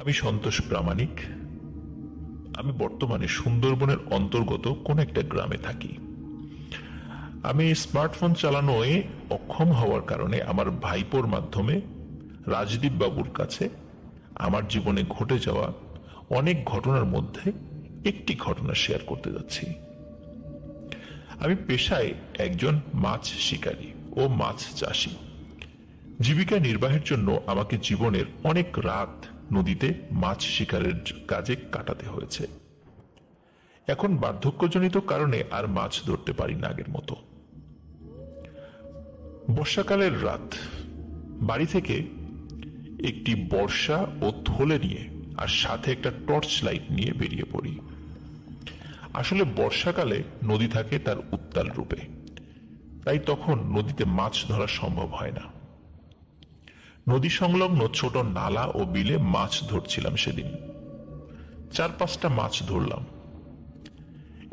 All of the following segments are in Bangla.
আমি সন্তোষ প্রামাণিক। আমি বর্তমানে সুন্দরবনের অন্তর্গত কোন একটা গ্রামে থাকি। আমি স্মার্টফোন চালানোয় অক্ষম হওয়ার কারণে আমার ভাইপোর মাধ্যমে রাজদীপ বাবুর কাছে আমার জীবনে ঘটে যাওয়া অনেক ঘটনার মধ্যে একটি ঘটনা শেয়ার করতে যাচ্ছি। আমি পেশায় একজন মাছ শিকারী ও মাছ চাষী। জীবিকা নির্বাহের জন্য আমাকে জীবনের অনেক রাত নদীতে মাছ শিকারের কাজে কাটাতে হয়েছে। এখন বার্ধক্যজনিত কারণে আর মাছ ধরতে পারি না আগের মতো। বর্ষাকালের রাত, বাড়ি থেকে একটি বর্ষা ও থলে নিয়ে আর সাথে একটা টর্চ লাইট নিয়ে বেরিয়ে পড়ি। আসলে বর্ষাকালে নদী থাকে তার উত্তাল রূপে, তাই তখন নদীতে মাছ ধরা সম্ভব হয় না। নদী সংলগ্ন ছোট নালা ও বিলে মাছ ধরছিলাম সেদিন। 4-5টা মাছ ধরলাম।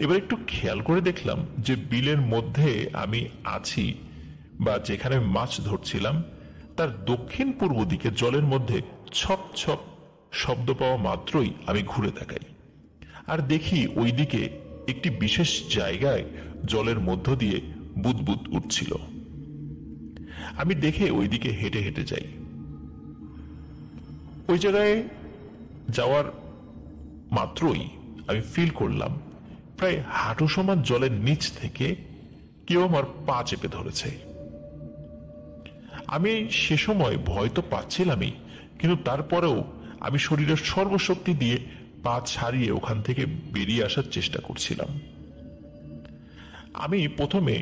এবার একটু খেয়াল করে দেখলাম যে বিলের মধ্যে আমি আছি বা যেখানে মাছ ধরছিলাম তার দক্ষিণ পূর্ব দিকে জলের মধ্যে ছপ ছপ শব্দ পাওয়া মাত্রই আমি ঘুরে তাকাই আর দেখি ওইদিকে একটি বিশেষ জায়গায় জলের মধ্য দিয়ে বুদবুদ উঠছিল। আমি দেখে ওইদিকে হেঁটে হেঁটে যাই। ওই জায়গায় যাওয়ার মাত্রই আমি ফিল করলাম প্রায় হাঁটু সমান জলের নিচ থেকে কেউ আমার পা চেপে ধরেছে। আমি সে সময় ভয় তো পাচ্ছিলামই, কিন্তু তারপরেও আমি শরীরের সর্বশক্তি দিয়ে পা ছাড়িয়ে ওখান থেকে বেরিয়ে আসার চেষ্টা করছিলাম। আমি প্রথমে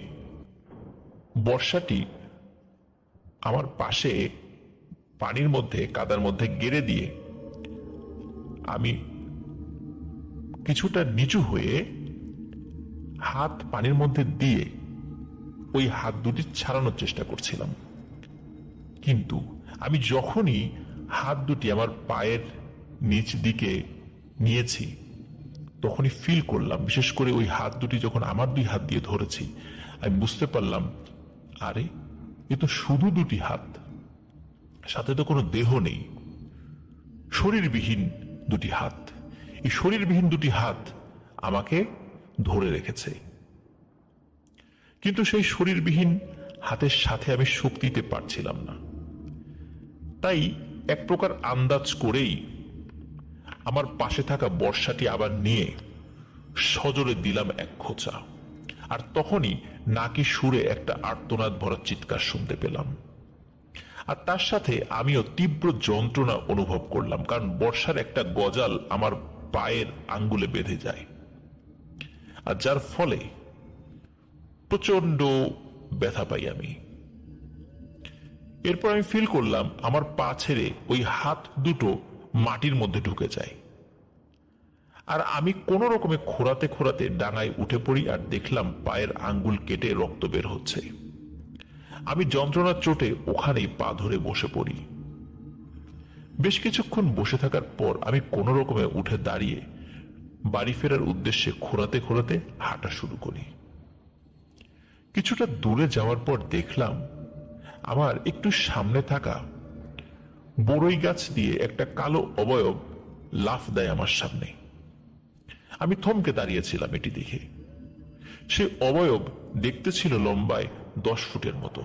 বর্ষাটি আমার পাশে পানির মধ্যে কাদার মধ্যে গেড়ে দিয়ে আমি কিছুটা নিচু হয়ে হাত পানির মধ্যে দিয়ে ওই হাত দুটি ছাড়ানোর চেষ্টা করছিলাম। কিন্তু আমি যখনই হাত দুটি আমার পায়ের নিচ দিকে নিয়েছি তখনই ফিল করলাম, বিশেষ করে ওই হাত দুটি যখন আমার 2 হাত দিয়ে ধরেছি, আমি বুঝতে পারলাম আরে এ তো শুধু 2টি হাত, সাথে তো কোনো দেহ নেই, শরীরবিহীন 2টি হাত। এই শরীরবিহীন 2টি হাত আমাকে ধরে রেখেছে। কিন্তু সেই শরীরবিহীন হাতের সাথে আমি শক্তি দিতে পারছিলাম না। তাই এক প্রকার আন্দাজ করেই আমার পাশে থাকা বর্ষাটি আবার নিয়ে সজোরে দিলাম এক খোঁচা। আর তখনই নাকি সুরে একটা আর্তনাদ ভরা চিৎকার শুনতে পেলাম। আর তার সাথে আমিও তীব্র যন্ত্রণা অনুভব করলাম, কারণ বর্ষার একটা গজাল আমার পায়ের আঙ্গুলে বেঁধে যায়, আর যার ফলে প্রচন্ড ব্যথা পাই আমি। এরপর আমি ফিল করলাম আমার পা ছেড়ে ওই হাত দুটো মাটির মধ্যে ঢুকে যায়, আর আমি কোন রকমে খোঁড়াতে খোঁড়াতে ডাঙায় উঠে পড়ি আর দেখলাম পায়ের আঙ্গুল কেটে রক্ত বের হচ্ছে। আমি যন্ত্রণার চোটে ওখানেই পা ধরে বসে পড়ি। বেশ কিছুক্ষণ বসে থাকার পর আমি কোন রকমে উঠে দাঁড়িয়ে বাড়ি ফেরার উদ্দেশ্যে খোঁড়াতে খোঁড়াতে হাঁটা শুরু করি। কিছুটা দূরে যাওয়ার পর দেখলাম আমার একটু সামনে থাকা বড়ই গাছ দিয়ে একটা কালো অবয়ব লাফ দেয় আমার সামনে। আমি থমকে দাঁড়িয়েছিলাম এটি দেখে। সে অবয়ব দেখতে ছিল লম্বায় 10 ফুটের মতো।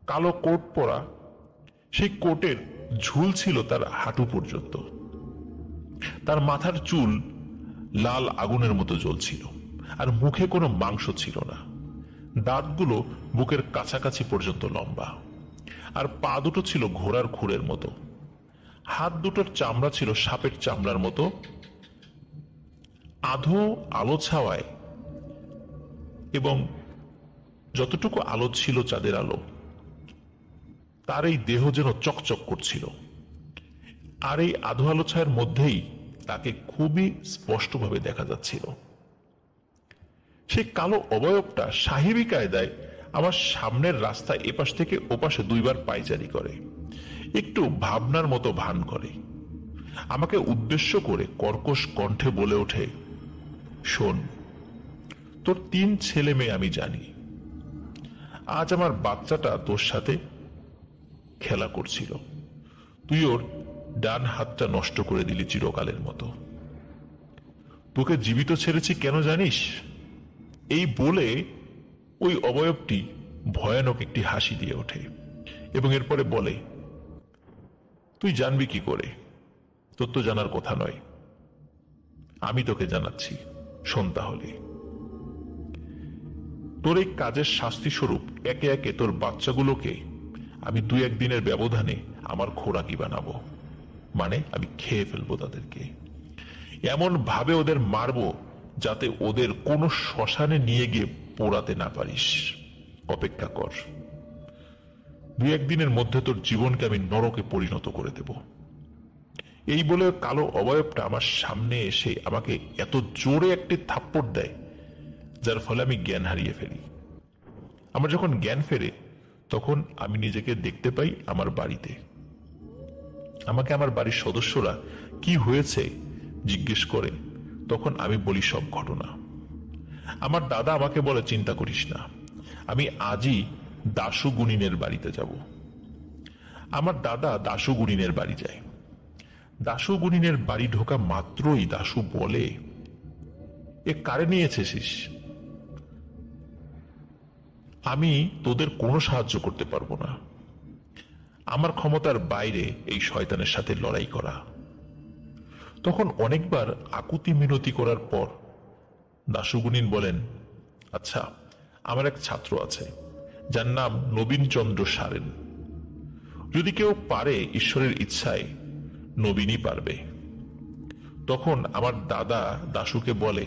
কালো কোট পরা, সেই কোটের ঝুল ছিল তার হাঁটু পর্যন্ত। তার মাথার চুল লাল আগুনের মতো জ্বলছিল, আর মুখে কোনো মাংস ছিল না। দাঁতগুলো বুকের কাছাকাছি পর্যন্ত লম্বা, আর পা দুটো ছিল ঘোড়ার খুরের মতো। হাত দুটোর চামড়া ছিল সাপের চামড়ার মতো। আধো আলো ছাওয়ায় এবং যতটুকু আলো ছিল চাঁদের আলো, তার এই দেহ যেন চকচক করছিল। আর এই আধো আলো ছায়ার মধ্যেই তাকে খুবই স্পষ্টভাবে দেখা যাচ্ছিল। সেই কালো অবয়বটা সাহেবী কায়দায় আমার সামনের রাস্তা এপাশ থেকে ওপাশে 2বার পায়চারি করে, একটু ভাবনার মতো ভান করে। আমাকে উদ্দেশ্য করে কর্কশ কণ্ঠে বলে ওঠে, শোন, তোর 3 ছেলে মেয়ে আমি জানি। আজ আমার বাচ্চাটা তোর সাথে খেলা করছিল, তুই ওর ডান হাতটা নষ্ট করে দিলি চিরকালের মতো। তোকে জীবিত ছেড়েছি কেন জানিস? এই বলে ওই অবয়বটি ভয়ানক একটি হাসি দিয়ে ওঠে এবং এরপরে বলে, তুই জানবি কি করে? তোর তো জানার কথা নয়, আমি তোকে জানাচ্ছি, শোন তাহলে। তোর এই কাজের শাস্তি স্বরূপ একে একে তোর বাচ্চাগুলোকে আমি 2-1 দিনের ব্যবধানে আমার খোরাকি বানাবো, মানে আমি খেয়ে ফেলবো তাদেরকে। এমন ভাবে ওদের মারবো যাতে ওদের কোনো শ্মশানে নিয়ে গিয়ে পোড়াতে না পারিস। অপেক্ষা কর, 2-1 দিনের মধ্যে তোর জীবনকে আমি নরকে পরিণত করে দেব। এই বলে কালো অবয়বটা আমার সামনে এসে আমাকে এত জোরে একটি থাপ্পড় দেয়, যার ফলে আমি জ্ঞান হারিয়ে ফেলি। আমার যখন জ্ঞান ফেরে তখন আমি নিজেকে দেখতে পাই আমার বাড়িতে। আমাকে আমার বাড়ির সদস্যরা কি হয়েছে জিজ্ঞেস করে, তখন আমি বলি সব ঘটনা। আমার দাদা আমাকে বলে, চিন্তা করিস না, আমি আজই দাশু গুনিনের বাড়িতে যাব। আমার দাদা দাশু গুনিনের বাড়ি যায়। দাশু গুনিনের বাড়ি ঢোকা মাত্রই দাশু বলে, এ কারে নিয়েছিস? আমি তোদের কোনো সাহায্য করতে পারবো না, আমার ক্ষমতার বাইরে এই শয়তানের সাথে লড়াই করা। তখন অনেকবার আকুতি মিনতি করার পর দাশুগুনিন বলেন, আচ্ছা, আমার এক ছাত্র আছে যার নাম নবীনচন্দ্র সারেন। যদি কেউ পারে, ঈশ্বরের ইচ্ছায় নবীনই পারবে। তখন আমার দাদা দাশুকে বলে,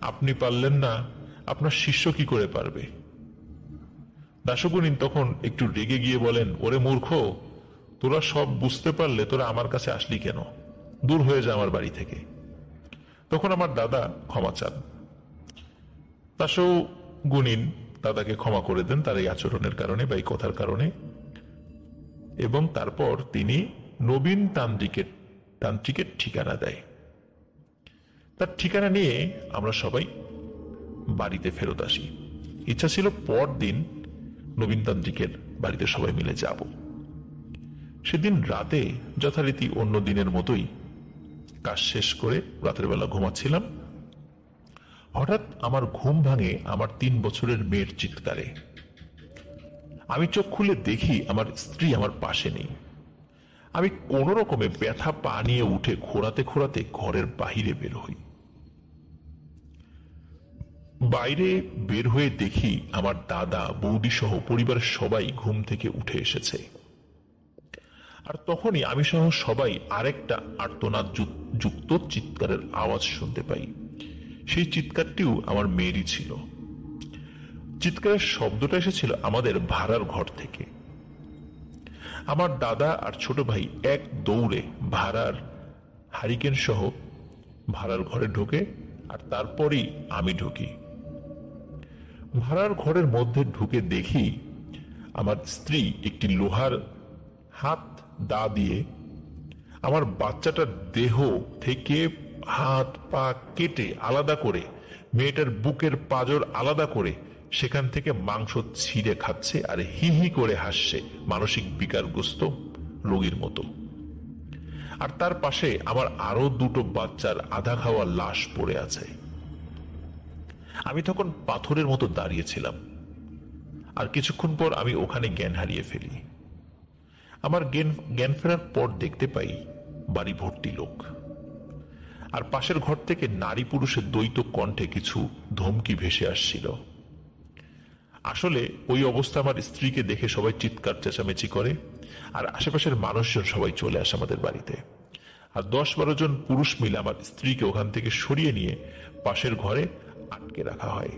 আপনি পারলেন না, আপনার শিষ্য কি করে পারবে? দাশুগুনিন তখন একটু রেগে গিয়ে বলেন, ওরে মূর্খ, তোরা সব বুঝতে পারলে তোরা আমার কাছে আসলি কেন? দূর হয়ে যা আমার বাড়ি থেকে। তখন আমার দাদা ক্ষমা চান। দাশুগুনিন দাদাকে ক্ষমা করে দেন তার এই আচরণের কারণে বা এই কথার কারণে, এবং তারপর তিনি নবীন তান্ত্রিকের ঠিকানা দেয়। তার ঠিকানা নিয়ে আমরা সবাই বাড়িতে ফেরত আসি। ইচ্ছা ছিল পরদিন নবীন তান্ত্রিকের বাড়িতে সবাই মিলে যাব। সেদিন রাতে যথারীতি অন্য দিনের মতোই কাজ শেষ করে রাতের বেলা ঘুমাচ্ছিলাম। হঠাৎ আমার ঘুম ভাঙে আমার 3 বছরের মেয়ের চিৎকারে। আমি চোখ খুলে দেখি আমার স্ত্রী আমার পাশে নেই। আমি কোন রকমে ব্যথা পা নিয়ে উঠে খোঁড়াতে খোঁড়াতে ঘরের বাহিরে বের হই। বাইরে বের হয়ে দেখি আমার দাদা, বৌদি সহ পরিবারের সবাই ঘুম থেকে উঠে এসেছে। আর তখনই আমি সহ সবাই আরেকটা আর্তনাদ যুক্ত চিৎকারের আওয়াজ শুনতে পাই। সেই চিৎকারটিও আমার মেয়েরই ছিল। চিৎকারের শব্দটা এসেছিল আমাদের ভাড়ার ঘর থেকে। আমার দাদা আর ছোট ভাই এক দৌড়ে ভাড়ার হারিকেন সহ ভাড়ার ঘরে ঢোকে, আর তারপরেই আমি ঢুকি। ভাড়ার ঘরের মধ্যে ঢুকে দেখি আমার স্ত্রী একটি লোহার হাত দা দিয়ে আমার বাচ্চাটার দেহ থেকে হাত পা কেটে আলাদা করে, মেয়েটার বুকের পাঁজর আলাদা করে সেখান থেকে মাংস ছিঁড়ে খাচ্ছে আর হি হি করে হাসছে মানসিক বিকারগ্রস্ত রোগীর মতো। আর তার পাশে আমার আরো 2টো বাচ্চার আধা খাওয়া লাশ পড়ে আছে। আমি তখন পাথরের মতো দাঁড়িয়েছিলাম, আর কিছুক্ষণ পর আমি ওখানে জ্ঞান হারিয়ে ফেলি। আমার জ্ঞান ফেরার পর দেখতে পাই বাড়ি ভর্তি লোক, আর পাশের ঘর থেকে নারী পুরুষের দ্বৈত কণ্ঠে কিছু ধমকি ভেসে আসছিল। আসলে ওই অবস্থা আমার স্ত্রীকে দেখে সবাই চিৎকার চেঁচামেচি করে, আর আশেপাশের মানুষজন সবাই চলে আসে আমাদের বাড়িতে। আর 10-12 জন পুরুষ মিলে আমার স্ত্রীকে ওখান থেকে সরিয়ে নিয়ে পাশের ঘরে আটকে রাখা হয়।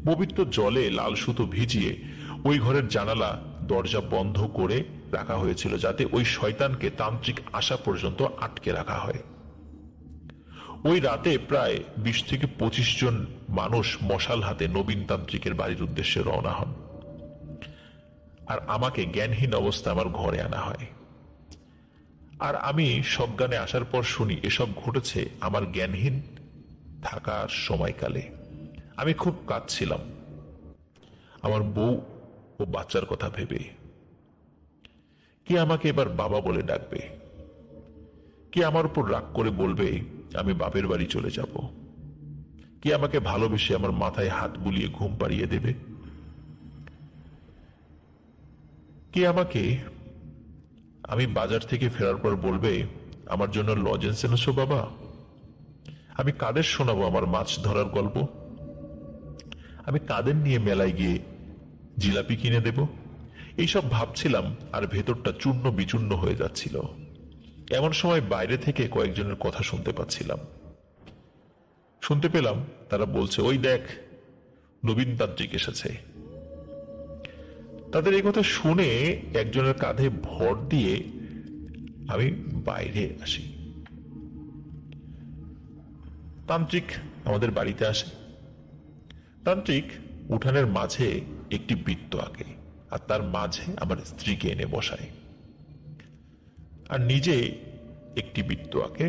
পবিত্র জলে লাল সুতো ভিজিয়ে ওই ঘরের জানালা দরজা বন্ধ করে রাখা হয়েছিল, যাতে ওই শয়তানকে তান্ত্রিক আসা পর্যন্ত আটকে রাখা হয়। ওই রাতে প্রায় 20 থেকে 25 জন মানুষ মশাল হাতে নবীন তান্ত্রিকের বাড়ির উদ্দেশ্যে রওনা হন, আর আমাকে জ্ঞানহীন অবস্থা আমার ঘরে আনা হয়। আর আমি সজ্ঞানে আসার পর শুনি এসব ঘটেছে আমার জ্ঞানহীন থাকার সময়কালে। আমি খুব কাঁদছিলাম আমার বউ ও বাচ্চার কথা ভেবে। কে আমাকে এবার বাবা বলে ডাকবে, কে আমার উপর রাগ করে বলবে আমি বাপের বাড়ি চলে যাব? কে আমাকে ভালোবেসে আমার মাথায় হাত বুলিয়ে ঘুম পাড়িয়ে দেবে? কে আমাকে আমি বাজার থেকে ফেরার পর বলবে আমার জন্য লজেন্স এনেছো বাবা? আমি কাদের শোনাবো আমার মাছ ধরার গল্প? আমি কাদের নিয়ে মেলায় গিয়ে জিলাপি কিনে দেব? এইসব ভাবছিলাম আর ভেতরটা চূর্ণ বিচূর্ণ হয়ে যাচ্ছিল। এমন সময় বাইরে থেকে কয়েকজনের কথা শুনতে পেলাম তারা বলছে, ওই দেখ নবীনতান্ত্রিক এসেছে। তাদের এই কথা শুনে একজনের কাঁধে ভর দিয়ে আমি বাইরে আসি। তান্ত্রিক আমাদের বাড়িতে আসে। তান্ত্রিক উঠানের মাঝে একটি বৃত্ত আঁকে আর তার মাঝে আমার স্ত্রীকে এনে বসায়, আর নিজে একটি বৃত্ত আঁকে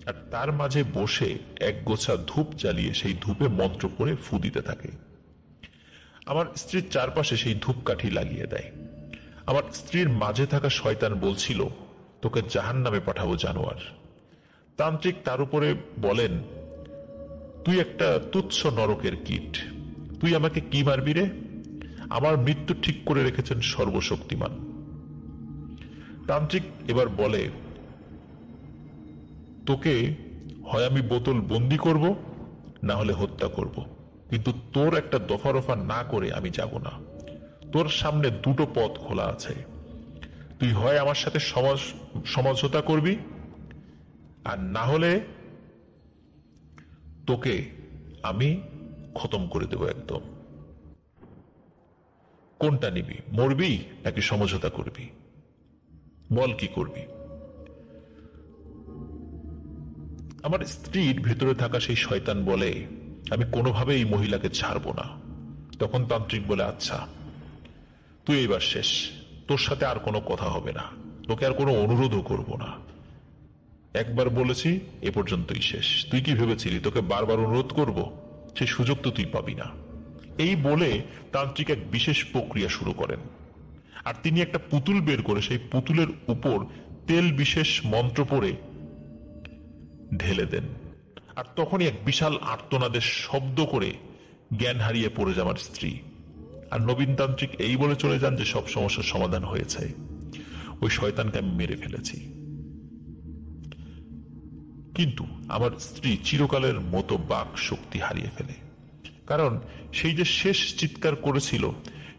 আর তার মাঝে বসে এক গোছা ধূপ জ্বালিয়ে সেই ধূপে মন্ত্র পড়ে ফু দিতে থাকে। আমার স্ত্রীর চারপাশে সেই ধূপকাঠি লাগিয়ে দেয়। আমার স্ত্রীর মাঝে থাকা শয়তান বলছিল, তোকে জাহান্নামে পাঠাবো জানোয়ার। তান্ত্রিক তার উপরে বলেন, তুই একটা তুচ্ছ নরকের কীট, তুই আমাকে কি মারবি রে? আমার মৃত্যু ঠিক করে রেখেছেন সর্বশক্তিমান। তান্ত্রিক এবার বলে, তোকে হয় আমি বোতল বন্দি করব, না হলে হত্যা করব, কিন্তু তোর একটা দফা রফা না করে আমি যাব না। তোর সামনে দুটো পথ খোলা আছে, তুই হয় আমার সাথে সমঝোতা করবি, আর না হলে তোকে আমি খতম করে দেব একদম। কোনটা নিবি? মরবি নাকি সমঝোতা করবি? বল কি করবি? আমার স্ত্রীর ভেতরে থাকা সেই শয়তান বলে, আমি কোনোভাবে এই মহিলাকে ছাড়বো না। তখন তান্ত্রিক বলে, আচ্ছা তুই এবার শেষ, তোর সাথে আর কোনো কথা হবে না, তোকে আর কোনো অনুরোধও করব না। একবার বলেছি, এ পর্যন্তই শেষ। তুই কি ভেবেছিলি তোকে বারবার অনুরোধ করব? সেই সুযোগ তো তুই পাবি না। এই বলে তান্ত্রিক এক বিশেষ প্রক্রিয়া শুরু করেন, আর তিনি একটা পুতুল বের করে সেই পুতুলের উপর তেল বিশেষ মন্ত্র পড়ে ঢেলে দেন। আর তখনই এক বিশাল আর্তনাদের শব্দ করে জ্ঞান হারিয়ে পড়ে যায় আমার স্ত্রী। আর নবীনতান্ত্রিক এই বলে চলে যান যে সব সমস্যার সমাধান হয়েছে, ওই শয়তানকে আমি মেরে ফেলেছি। কিন্তু আমার স্ত্রী চিরকালের মতো বাক শক্তি হারিয়ে ফেলে, কারণ সেই যে শেষ চিৎকার করেছিল,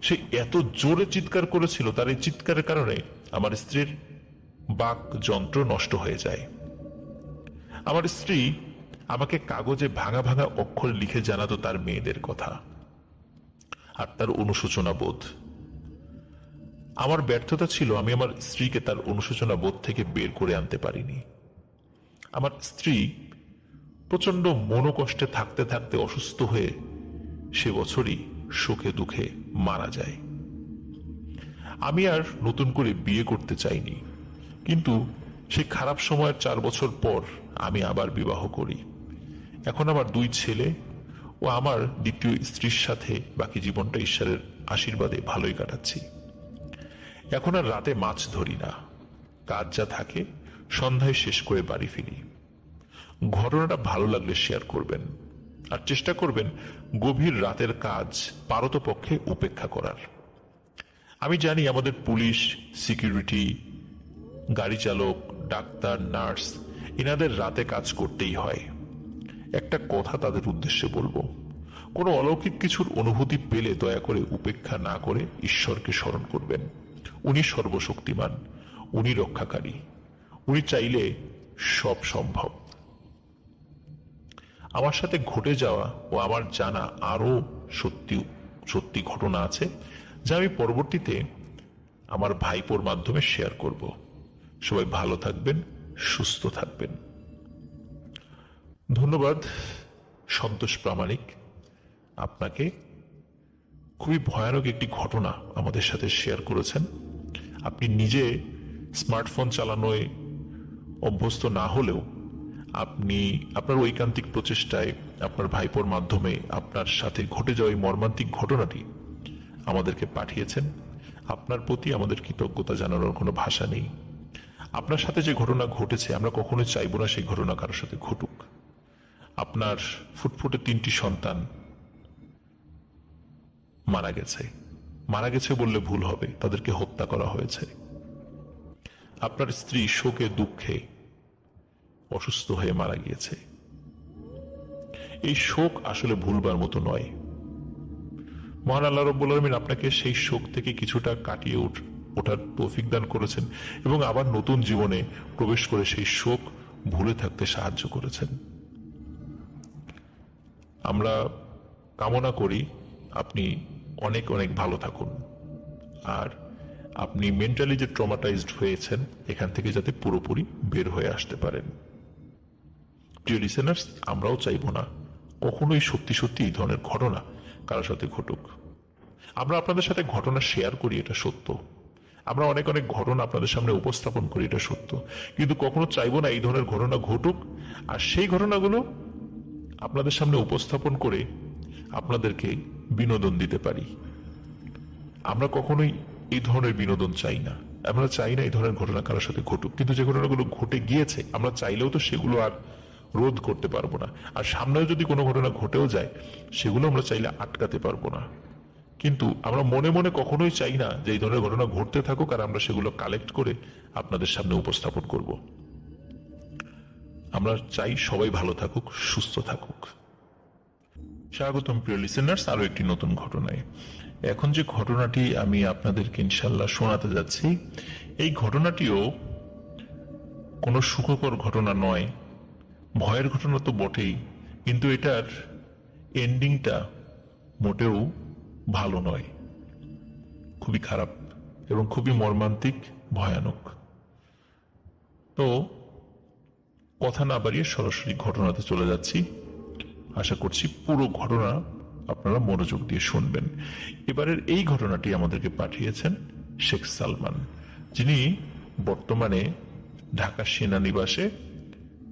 সে এত জোরে চিৎকার করেছিল, তার এই চিৎকারের কারণে আমার স্ত্রীর বাক যন্ত্র নষ্ট হয়ে যায়। আমার স্ত্রী আমাকে কাগজে ভাঙা ভাঙা অক্ষর লিখে জানাতো তার মেয়েদের কথা আর তার অনুশোচনা বোধ। আমার ব্যর্থতা ছিল আমি আমার স্ত্রীকে তার অনুশোচনা বোধ থেকে বের করে আনতে পারিনি। আমার স্ত্রী প্রচন্ড মনোকষ্টে থাকতে থাকতে অসুস্থ হয়ে সে বছরই সুখে দুঃখে মারা যায়। আমি আর নতুন করে বিয়ে করতে চাইনি, কিন্তু সেই খারাপ সময়ের 4 বছর পর আমি আবার বিবাহ করি। এখন আমার 2 ছেলে ও আমার দ্বিতীয় স্ত্রীর সাথে বাকি জীবনটা ঈশ্বরের আশীর্বাদে ভালোই কাটাচ্ছি। এখন আর রাতে মাছ ধরি না, কাজ যা থাকে সন্ধ্যায় শেষ করে বাড়ি ফিরি। ঘটনাটা ভালো লাগলে শেয়ার করবেন, আর চেষ্টা করবেন গভীর রাতের কাজ পারতপক্ষে উপেক্ষা করার। আমি জানি আমাদের পুলিশ, সিকিউরিটি, গাড়ি চালক, ডাক্তার, নার্স এনাদের রাতে কাজ করতেই হয়। একটা কথা তাদের উদ্দেশ্যে বলবো, কোনো অলৌকিক কিছুর অনুভূতি পেলে দয়া করে উপেক্ষা না করে ঈশ্বরকে স্মরণ করবেন। উনি সর্বশক্তিমান, উনি রক্ষাকারী, উনি চাইলে সব সম্ভব। আমার সাথে ঘটে যাওয়া ও আমার জানা আরো সত্যি ঘটনা আছে, যা আমি পরবর্তীতে আমার ভাইপোর মাধ্যমে শেয়ার করব। সবাই ভালো থাকবেন, সুস্থ থাকবেন। ধন্যবাদ সন্তোষ প্রামাণিক, আপনাকে খুবই ভয়ানক একটি ঘটনা আমাদের সাথে শেয়ার করেছেন। আপনি নিজে স্মার্টফোন চালানোয় অভ্যস্ত না হলেও আপনি আপনার ঐকান্তিক প্রচেষ্টায় আপনার ভাইপোর মাধ্যমে আপনার সাথে ঘটে যাওয়া এই মর্মান্তিক ঘটনাটি আমাদেরকে পাঠিয়েছেন। আপনার প্রতি আমাদের কৃতজ্ঞতা জানানোর কোনো ভাষা নেই। আপনার সাথে যে ঘটনা ঘটেছে আমরা কখনোই চাইবো না সেই ঘটনা কারোর সাথে ঘটুক। আপনার ফুটফুটে 3টি সন্তান মারা গেছে, মারা গেছে বললে ভুল হবে, তাদেরকে হত্যা করা হয়েছে। আপনার স্ত্রী শোকে দুঃখে অসুস্থ হয়ে মারা গিয়েছে। এই শোক আসলে ভুলবার মতো নয়। মহান আল্লাহ রাব্বুল আলামিন আপনাকে সেই শোক থেকে কিছুটা কাটিয়ে ওঠার তৌফিক দান করেছেন এবং আবার নতুন জীবনে প্রবেশ করে সেই শোক ভুলে থাকতে সাহায্য করেছেন। আমরা কামনা করি আপনি অনেক অনেক ভালো থাকুন, আর আপনি মেন্টালি যে ট্রমাটাইজড হয়েছেন এখান থেকে যাতে পুরোপুরি বের হয়ে আসতে পারেন। প্রিয় লিসেনার্স, আমরাও চাইবো না কখনোই সত্যি সত্যি এই ধরনের ঘটনা কারোর সাথে ঘটুক। আমরা আপনাদের সাথে ঘটনা শেয়ার করি, এটা সত্য। আমরা অনেক অনেক ঘটনা আপনাদের সামনে উপস্থাপন করি, এটা সত্য। কিন্তু কখনো চাইবো না এই ধরনের ঘটনা ঘটুক, আর সেই ঘটনাগুলো আপনাদের সামনে উপস্থাপন করে আপনাদেরকে বিনোদন দিতে পারি। আমরা কখনোই এই ধরনের বিনোদন চাই না। আমরা চাই না এই ধরনের ঘটনা কারোর সাথে ঘটুক, কিন্তু যে ঘটনাগুলো ঘটে গিয়েছে আমরা চাইলেও তো সেগুলো আর রোধ করতে পারবো না। আর সামনেও যদি কোনো ঘটনা ঘটেও যায় সেগুলো আমরা চাইলে আটকাতে পারবো না। কিন্তু আমরা মনে মনে কখনোই চাই না যে এই ধরনের ঘটনা ঘটতে থাকুক আর আমরা সেগুলো কালেক্ট করে আপনাদের সামনে উপস্থাপন করব। আমরা চাই সবাই ভালো থাকুক, সুস্থ থাকুক। স্বাগতম প্রিয় লিসেনার্স আরো একটি নতুন ঘটনায়। এখন যে ঘটনাটি আমি আপনাদেরকে ইনশাল্লাহ শোনাতে যাচ্ছি, এই ঘটনাটিও কোনো সুখকর ঘটনা নয়, ভয়ের ঘটনা তো বটেই, কিন্তু এটার এন্ডিংটা মোটেও ভালো নয়, খুবই খারাপ এবং খুবই মর্মান্তিক, ভয়ানক। তো কথা না বাড়িয়ে সরাসরি ঘটনাতে চলে যাচ্ছি। আশা করছি পুরো ঘটনা আপনারা মনোযোগ দিয়ে শুনবেন। এবারের এই ঘটনাটি আমাদেরকে পাঠিয়েছেন শেখ সালমান, যিনি বর্তমানে ঢাকা সেনানিবাসে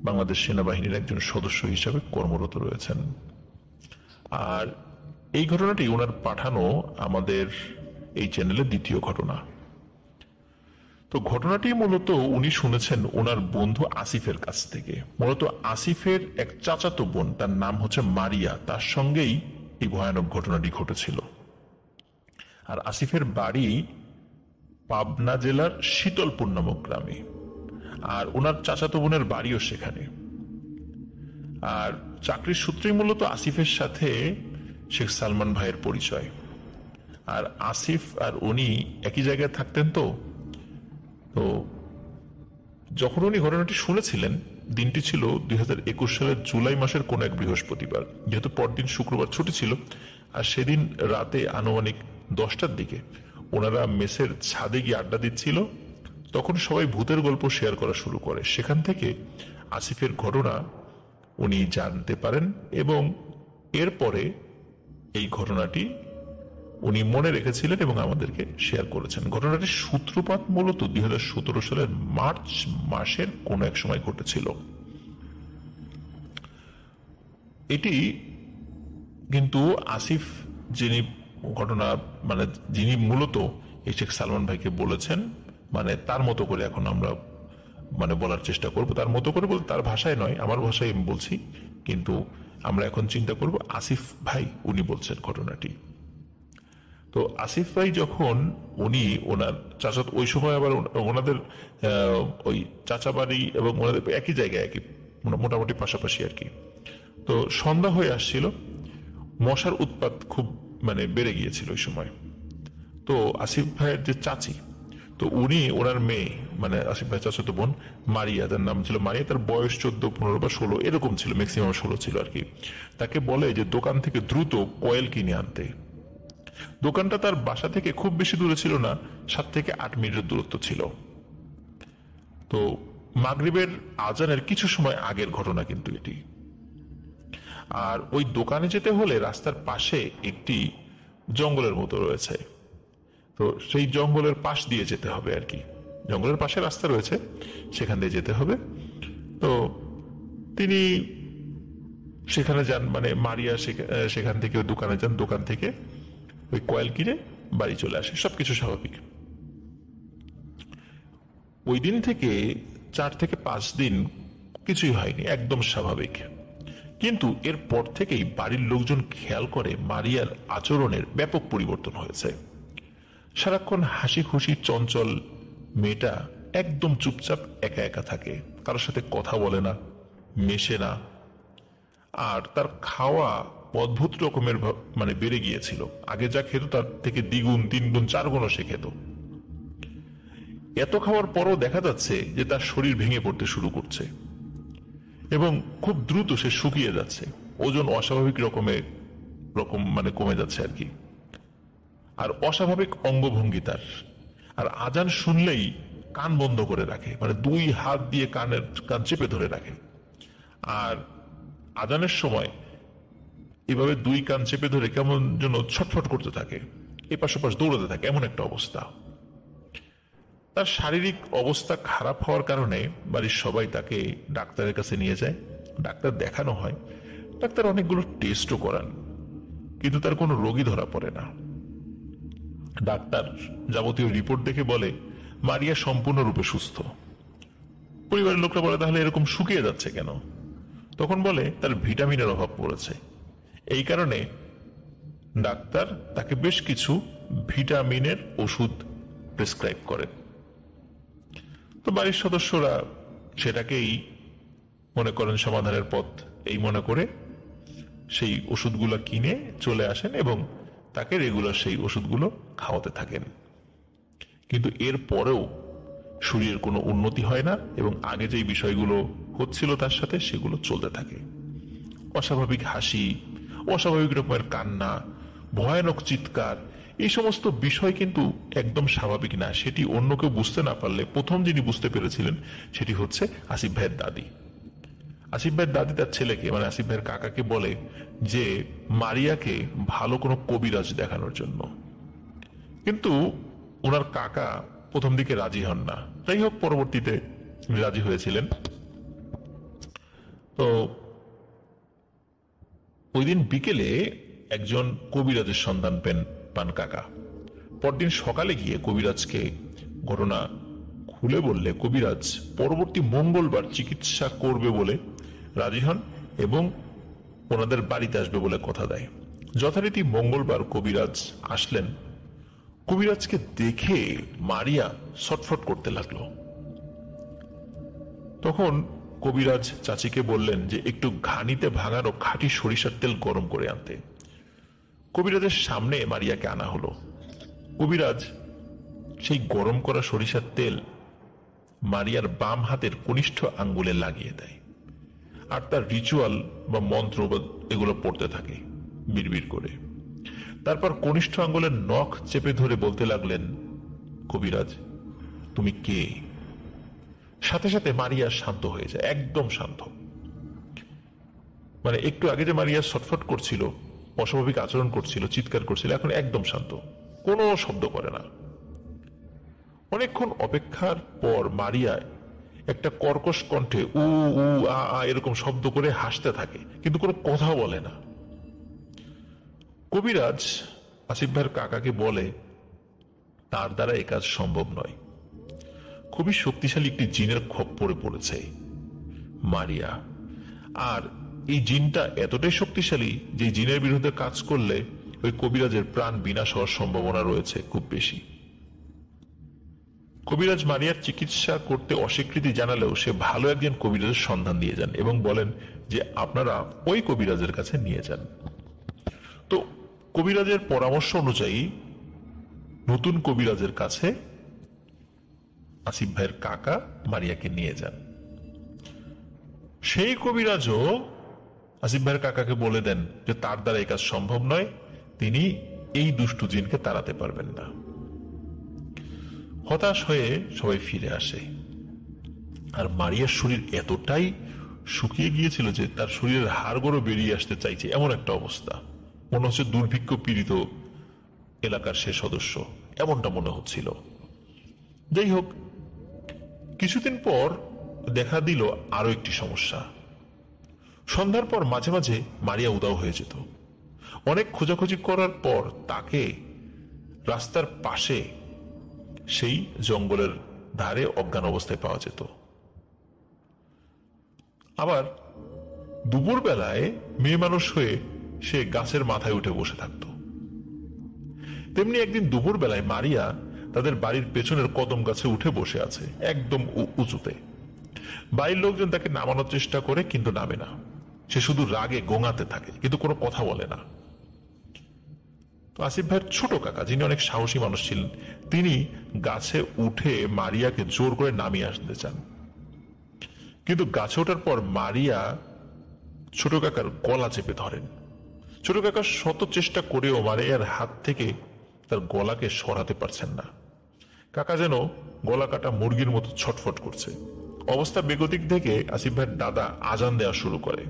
বাংলাদেশ সেনাবাহিনীর একজন সদস্য হিসাবে কর্মরত রয়েছেন। আর এই ঘটনাটি ওনার পাঠানো আমাদের এই চ্যানেলের দ্বিতীয় ঘটনা। তো ঘটনাটি মূলত উনি শুনেছেন ওনার বন্ধু আসিফের কাছ থেকে। মূলত আসিফের এক চাচাতো বোন, তার নাম হচ্ছে মারিয়া, তার সঙ্গেই এই ভয়ানক ঘটনাটি ঘটেছিল। আর আসিফের বাড়ি পাবনা জেলার শীতলপুর নামক গ্রামে, আর ওনার চাচাতো বোনের বাড়িও সেখানে। আর চাকরির সূত্রেই মূলত আসিফের সাথে শেখ সালমান ভাইয়ের পরিচয়। আর আসিফ আর উনি একই জায়গায় থাকতেন। তো যখন উনি ঘটনাটি শুনেছিলেন, দিনটি ছিল 2021 সালের জুলাই মাসের কোন এক বৃহস্পতিবার, যেহেতু পরদিন শুক্রবার ছুটি ছিল। আর সেদিন রাতে আনুমানিক 10টার দিকে ওনারা মেসের ছাদে গিয়ে আড্ডা দিচ্ছিল। তখন সবাই ভূতের গল্প শেয়ার করা শুরু করে। সেখান থেকে আসিফের ঘটনা উনি জানতে পারেন এবং এরপরে এই ঘটনাটি উনি মনে রেখেছিলেন এবং আমাদেরকে শেয়ার করেছেন। ঘটনাটির সূত্রপাত মূলত 2017 সালের মার্চ মাসের কোন এক সময় ঘটেছিল। এটি কিন্তু আসিফ যিনি ঘটনা যিনি মূলত এই শেখ সালমান ভাইকে বলেছেন, তার মতো করে এখন আমরা বলার চেষ্টা করব, তার মতো করে বলতে তার ভাষায় নয়, আমার ভাষায় আমি বলছি, কিন্তু আমরা এখন চিন্তা করব আসিফ ভাই উনি বলছেন ঘটনাটি। তো আসিফ ভাই যখন উনি ওনার চাচা, ওই সময় আবার ওনাদের ওই চাচা বাড়ি এবং ওনাদের একই জায়গায়, একই মোটামুটি পাশাপাশি আর কি। তো সন্ধ্যা হয়ে আসছিল, মশার উৎপাত খুব বেড়ে গিয়েছিল ওই সময়। তো আসিফ ভাইয়ের যে চাচি, তো উনি ওনার মেয়ে আসিফ ভাই চাচাতো বোন মারিয়া, তার নাম ছিল মারিয়া, তার বয়স 14, 15 বা 16 এরকম ছিল, ম্যাক্সিমাম 16 ছিল আর কি। তাকে বলে যে দোকান থেকে দ্রুত কয়েল কিনে আনতে। দোকানটা তার বাসা থেকে খুব বেশি দূরে ছিল না, 7 থেকে 8 মিনিটের দূরত্ব ছিল। তো মাগরিবের আজানের কিছু সময় আগের ঘটনা কিন্তু এটি। আর ওই দোকানে যেতে হলে রাস্তার পাশে একটি জঙ্গলের মতো রয়েছে, তো সেই জঙ্গলের পাশ দিয়ে যেতে হবে আর কি। জঙ্গলের পাশে রাস্তা রয়েছে, সেখান দিয়ে যেতে হবে। তো তিনি সেখানে যান, মারিয়া সেখান থেকে ওই দোকানে যান, দোকান থেকে ওই কয়েল কিনে বাড়ি চলে আসে, সবকিছু স্বাভাবিক। ওই দিন থেকে 4 থেকে 5 দিন কিছুই হয়নি, একদম স্বাভাবিক। কিন্তু এরপর থেকেই বাড়ির লোকজন খেয়াল করে মারিয়ার আচরণের ব্যাপক পরিবর্তন হয়েছে। সারাক্ষণ হাসি খুশি চঞ্চল মেয়েটা একদম চুপচাপ একা একা থাকে, কারোর সাথে কথা বলে না, মেশে না। আর তার খাওয়া অদ্ভুত রকমের বেড়ে গিয়েছিল। আগে যা খেত তার থেকে দ্বিগুণ, 3 গুণ, 4 গুণও সে খেত। এত খাওয়ার পরও দেখা যাচ্ছে যে তার শরীর ভেঙে পড়তে শুরু করছে এবং খুব দ্রুত সে শুকিয়ে যাচ্ছে। ওজন অস্বাভাবিক রকম কমে যাচ্ছে আর কি। আর অস্বাভাবিক অঙ্গভঙ্গি তার। আর আজান শুনলেই কান বন্ধ করে রাখে, 2 হাত দিয়ে কান চেপে ধরে রাখে। আর আজানের সময় এভাবে 2 কান চেপে ধরে কেমন যেন ছটফট করতে থাকে, এপাশ ওপাশ দৌড়াতে থাকে, এমন একটা অবস্থা। তার শারীরিক অবস্থা খারাপ হওয়ার কারণে বাড়ির সবাই তাকে ডাক্তারের কাছে নিয়ে যায়। ডাক্তার দেখানো হয়, ডাক্তার অনেকগুলো টেস্টও করান, কিন্তু তার কোনো রোগী ধরা পড়ে না। ডাক্তার যাবতীয় রিপোর্ট দেখে বলে মারিয়া সম্পূর্ণরূপে সুস্থ। পরিবারের লোকরা বলে তাহলে এরকম শুকিয়ে যাচ্ছে কেন? তখন বলে তার ভিটামিনের অভাব পড়েছে। এই কারণে ডাক্তার তাকে বেশ কিছু ভিটামিনের ওষুধ প্রেসক্রাইব করেন। তো বাড়ির সদস্যরা সেটাকেই মনে করেন সমাধানের পথ, এই মনে করে সেই ওষুধগুলো কিনে চলে আসেন এবং তাকে রেগুলার সেই ওষুধগুলো খাওয়াতে থাকেন। কিন্তু এর পরেও শরীরের কোনো উন্নতি হয় না এবং আগে যেই বিষয়গুলো হচ্ছিল তার সাথে সেগুলো চলতে থাকে। অস্বাভাবিক হাসি, অস্বাভাবিক রকমের কান্না, ভয়ানক চিৎকার, এই সমস্ত বিষয় কিন্তু একদম স্বাভাবিক না। সেটি অন্য কেউ বুঝতে না পারলে প্রথম যিনি বুঝতে পেরেছিলেন সেটি হচ্ছে আসিফ ভাইয়ের দাদি। আসিফ ভাইয়ের দাদি তার ছেলেকে আসিফ ভাইয়ের কাকাকে বলে যে মারিয়াকে ভালো কোনো কবিরাজ দেখানোর জন্য। কিন্তু ওনার কাকা প্রথম দিকে রাজি হন না। যাই হোক, পরবর্তীতে রাজি হয়েছিলেন। তো ওই দিন বিকেলে একজন কবিরাজের সন্ধান পান কাকা। পরদিন সকালে গিয়ে কবিরাজকে ঘটনা খুলে বললে কবিরাজ পরবর্তী মঙ্গলবার চিকিৎসা করবে বলে রাজি হন এবং ওনাদের বাড়িতে আসবে বলে কথা দেয়। যথারীতি মঙ্গলবার কবিরাজ আসলেন। কবিরাজকে দেখে মারিয়া ছটফট করতে লাগলো। তখন কবিরাজ চাচিকে বললেন যে একটু ঘানিতে ভাঙানো খাঁটি সরিষার তেল গরম করে আনতে। কবিরাজের সামনে মারিয়াকে আনা হলো। কবিরাজ সেই গরম করা সরিষার তেল মারিয়ার বাম হাতের কনিষ্ঠ আঙ্গুলে লাগিয়ে দেয় আর তার রিচুয়াল বা মন্ত্র এগুলো পড়তে থাকে বিড়বিড় করে। তারপর কনিষ্ঠ আঙ্গুলের নখ চেপে ধরে বলতে লাগলেন, কবিরাজ তুমি কে? সাথে সাথে মারিয়া শান্ত হয়ে যায়, একদম শান্ত। একটু আগে যে মারিয়া ছটফট করছিল, অস্বাভাবিক আচরণ করছিল, চিৎকার করছিল, এখন একদম শান্ত, কোনো শব্দ করে না। অনেকক্ষণ অপেক্ষার পর মারিয়া একটা কর্কশ কণ্ঠে উ উ আ আ এরকম শব্দ করে হাসতে থাকে, কিন্তু কোনো কথা বলে না। কবিরাজ আসিফ ভাইয়ের কাকাকে বলে তার দ্বারা এ কাজ সম্ভব নয়। খুবই শক্তিশালী একটি জিনের খপ্পরে পড়েছে মারিয়া। আর এই জিনটা এতটাই শক্তিশালী যে জিনের বিরুদ্ধে কাজ করলে ওই কবিরাজের প্রাণ বিনাশ হওয়ার সম্ভাবনা রয়েছে খুব বেশি। কবিরাজ মারিয়ার চিকিৎসা করতে অস্বীকৃতি জানালেও সে ভালো একজন কবিরাজের সন্ধান দিয়ে যান এবং বলেন যে আপনারা ওই কবিরাজের কাছে নিয়ে যান। তো কবিরাজের পরামর্শ অনুযায়ী নতুন কবিরাজের কাছে আসিফ ভাইয়ের কাকা মারিয়াকে নিয়ে যান। সেই কবিরাজও আসিফ ভাইয়ের কাকাকে বলে দেন যে তার দ্বারা এই কাজ সম্ভব নয়, তিনি এই দুষ্টু জিনকে তাড়াতে পারবেন না। হতাশ হয়ে সবাই ফিরে আসে। আর মারিয়ার শরীর এতটাই শুকিয়ে গিয়েছিল যে তার শরীরের হাড়গোড়ও বেরিয়ে আসতে চাইছে, এমন একটা অবস্থা। মনে হচ্ছে দুর্ভিক্ষ পীড়িত এলাকার সে সদস্য, এমনটা মনে হচ্ছিল। যাই হোক, কিছুদিন পর দেখা দিল আরো একটি সমস্যা। সন্ধ্যার পর মাঝে মাঝে মারিয়া উধাও হয়ে যেত। অনেক খোঁজাখুঁজি করার পর তাকে রাস্তার পাশে সেই জঙ্গলের ধারে অজ্ঞান অবস্থায় পাওয়া যেত। আবার দুপুর বেলায় মেয়ে মানুষ হয়ে সে গাছের মাথায় উঠে বসে থাকত। তেমনি একদিন দুপুর বেলায় মারিয়া তাদের বাড়ির পেছনের কদম গাছে উঠে বসে আছে, একদম উঁচুতে। বাড়ির লোকজন তাকে নামানোর চেষ্টা করে, কিন্তু নামে না। সে শুধু রাগে গোঙাতে থাকে, কিন্তু কোনো কথা বলে না। তো আসিফ ভাইয়ের ছোট কাকা, যিনি অনেক সাহসী মানুষ ছিলেন, তিনি গাছে উঠে মারিয়াকে জোর করে নামিয়ে আসতে চান। কিন্তু গাছে ওঠার পর মারিয়া ছোট কাকার গলা চেপে ধরেন। ছোট কাকা শত চেষ্টা করেও মারিয়ার হাত থেকে তার গলাকে সরাতে পারছেন না। কাকা যেন গলা কাটা মুরগির মতো ছটফট করছে। অবস্থা বেগতিক দেখে আসিফ ভাইয়ের দাদা আজান দেওয়া শুরু করে,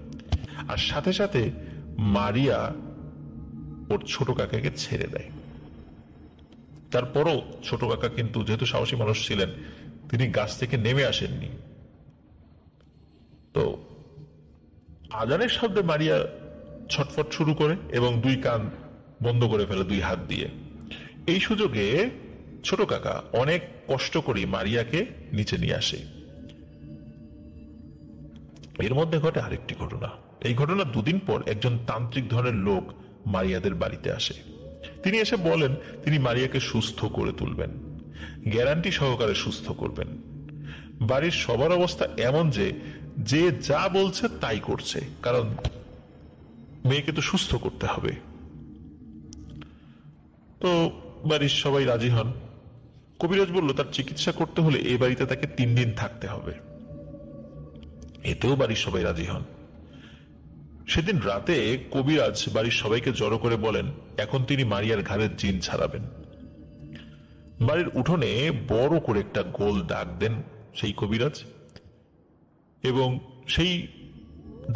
আর সাথে সাথে মারিয়া ওর ছোট কাকাকে ছেড়ে দেয়। তারপরও ছোট কাকা কিন্তু যেহেতু সাহসী মানুষ ছিলেন, তিনি গাছ থেকে নেমে আসেননি। তো আজানের শব্দে মারিয়া ছটফট শুরু করে এবং দুই কান বন্ধ করে ফেলে দুই হাত দিয়ে। এই সুযোগে ছোট কাকা অনেক কষ্ট করে মারিয়াকে নিচে নিয়ে আসে। এর মধ্যে ঘটে আরেকটি ঘটনা। এই ঘটনা দুদিন পর একজন তান্ত্রিক ধরনের লোক মারিয়াদের বাড়িতে আসে। তিনি এসে বলেন তিনি মারিয়াকে সুস্থ করে তুলবেন, গ্যারান্টি সহকারে সুস্থ করবেন। বাড়ির সবার অবস্থা এমন যে যে যা বলছে তাই করছে, কারণ মেয়েকে তো সুস্থ করতে হবে। তো বাড়ির সবাই রাজি হন। কবিরাজ বলল তার চিকিৎসা করতে হলে এই বাড়িতে তাকে 3 দিন থাকতে হবে। এতেও বাড়ির সবাই রাজি হন। সেদিন রাতে কবিরাজ বাড়ির সবাইকে জড়ো করে বলেন এখন তিনি মারিয়ার ঘাড়ের জিন ছাড়াবেন। বাড়ির উঠোনে বড় করে একটা গোল দাগ দেন সেই কবিরাজ, এবং সেই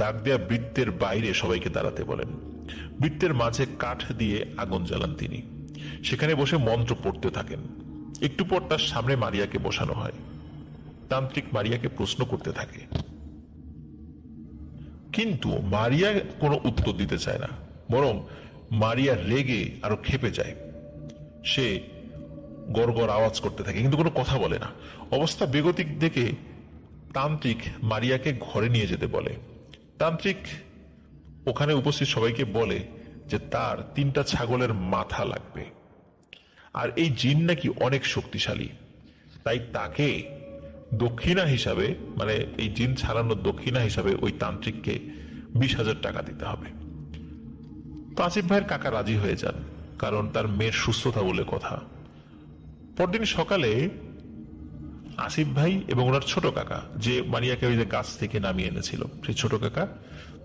দাগ দেয়া বৃত্তের বাইরে সবাইকে দাঁড়াতে বলেন। বৃত্তের মাঝে কাঠ দিয়ে আগুন জ্বালান তিনি। সেখানে বসে মন্ত্র পড়তে থাকেন। একটু পর তার সামনে মারিয়াকে বসানো হয়। তান্ত্রিক মারিয়াকে প্রশ্ন করতে থাকে, কিন্তু মারিয়া কোনো উত্তর দিতে চায় না, বরং মারিয়া রেগে আরো ক্ষেপে যায়। সে গড়গড় আওয়াজ করতে থাকে, কিন্তু কোনো কথা বলে না। অবস্থা বেগতিক দেখে তান্ত্রিক মারিয়াকে ঘরে নিয়ে যেতে বলে। তান্ত্রিক ওখানে উপস্থিত সবাইকে বলে যে তার 3টা ছাগলের মাথা লাগবে, আর এই জিন নাকি অনেক শক্তিশালী, তাই তাকে দক্ষিণা হিসাবে, মানে এই জিন ছাড়ানোর দক্ষিণা হিসাবে ওই তান্ত্রিককে 20,000 টাকা দিতে হবে। তো আসিফ ভাইয়ের কাকা রাজি হয়ে যান, কারণ তার মেয়ের সুস্থতা বলে কথা। পরদিন সকালে আসিফ ভাই এবং ওনার ছোট কাকা, যে মারিয়াকে ওই যে গাছ থেকে নামিয়ে এনেছিল, সেই ছোট কাকা,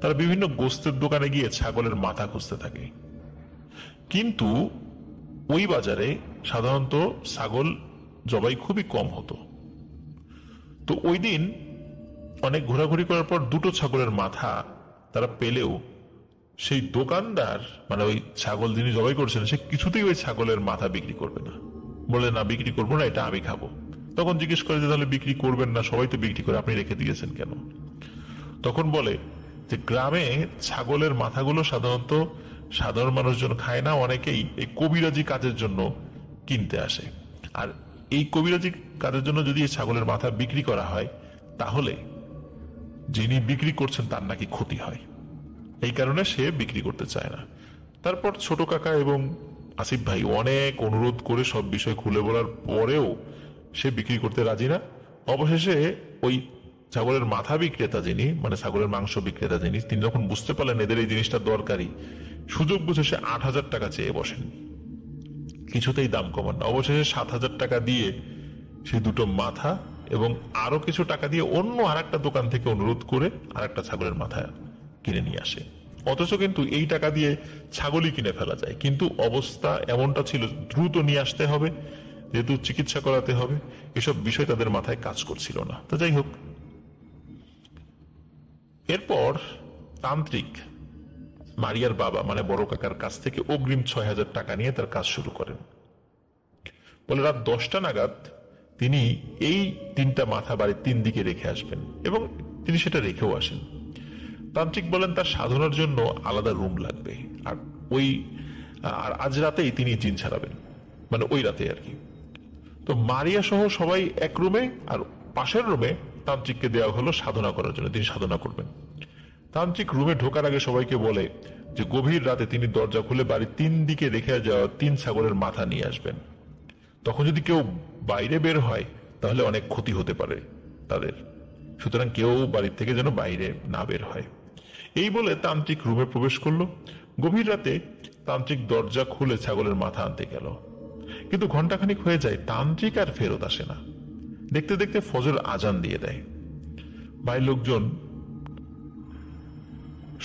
তারা বিভিন্ন গোস্তের দোকানে গিয়ে ছাগলের মাথা খুঁজতে থাকে। কিন্তু ওই বাজারে সাধারণত ছাগল জবাই খুবই কম হতো। তো ওই দিন অনেক ঘোরাঘুরি করার পর 2টো ছাগলের মাথা তারা পেলেও সেই দোকানদার, মানে ওই ছাগল যিনি জবাই করছেন, সে কিছুতেই ওই ছাগলের মাথা বিক্রি করবে না। বলে না, বিক্রি করবো না, এটা আমি খাবো। তখন জিজ্ঞেস করে যে তাহলে বিক্রি করবেন না, সবাই তো বিক্রি করে, আপনি রেখে দিয়েছেন কেন? তখন বলে যে গ্রামে ছাগলের মাথাগুলো সাধারণত সাধারণ মানুষজন খায় না, অনেকেই এই কবিরাজি কাজের জন্য কিনতে আসে। আর এই কবিরাজি কাজের জন্য যদি এই ছাগলের মাথা বিক্রি করা হয়, তাহলে যিনি বিক্রি করছেন তার নাকি ক্ষতি হয়। এই কারণে সে বিক্রি করতে চায় না। তারপর ছোট কাকা এবং আসিফ ভাই অনেক অনুরোধ করে সব বিষয় খুলে বলার পরেও সে বিক্রি করতে রাজি না। অবশেষে ওই ছাগলের মাথা বিক্রেতা যিনি, মানে ছাগলের মাংস বিক্রেতা যিনি, তিনি যখন বুঝতে পারলেন এদের এই জিনিসটা দরকারি, সুযোগ বুঝে সে 8,000 টাকা চেয়ে বসেন। কিছুতেই দাম কমান না। অবশেষে 7,000 টাকা দিয়ে সেই 2টো মাথা এবং আরো কিছু টাকা দিয়ে অন্য আরেকটা দোকান থেকে অনুরোধ করে আরেকটা ছাগলের মাথা কিনে নিয়ে আসে। অথচ কিন্তু এই টাকা দিয়ে ছাগলই কিনে ফেলা যায়, কিন্তু অবস্থা এমনটা ছিল দ্রুত নিয়ে আসতে হবে, যেহেতু চিকিৎসা করাতে হবে, এসব বিষয় তাদের মাথায় কাজ করছিল না। তো যাই হোক, এরপর তান্ত্রিক মারিয়ার বাবা, মানে বড় কাকার কাছ থেকে অগ্রিম 6,000 টাকা নিয়ে তার কাজ শুরু করেন। বলে রাত 10টা নাগাদ তিনি এই 3টা মাথা বাড়ির 3 দিকে রেখে আসবেন, এবং তিনি সেটা রেখেও আসেন। তান্ত্রিক বলেন তার সাধনার জন্য আলাদা রুম লাগবে, আর আজ রাতেই তিনি জিন ছাড়াবেন, মানে ওই রাতে আর কি। তো মারিয়া সহ সবাই এক রুমে, আর পাশের রুমে তান্ত্রিককে দেওয়া হলো সাধনা করার জন্য, তিনি সাধনা করবেন। তান্ত্রিক রুমে ঢোকার আগে সবাইকে বলে যে গভীর রাতে তিনি দরজা খুলে বাড়ির 3 দিকে রেখে যাওয়া 3 ছাগলের মাথা নিয়ে আসবেন। তখন যদি কেউ বাইরে বের হয় তাহলে অনেক ক্ষতি হতে পারে তাদের, সুতরাং কেউ বাড়ির থেকে যেন বাইরে না বের হয়। এই বলে তান্ত্রিক রুমে প্রবেশ করলো। গভীর রাতে তান্ত্রিক দরজা খুলে ছাগলের মাথা আনতে গেল, কিন্তু ঘন্টাখানিক হয়ে যায়, তান্ত্রিক আর ফেরত আসে না। দেখতে দেখতে ফজর আজান দিয়ে দেয়। বাড়ির লোকজন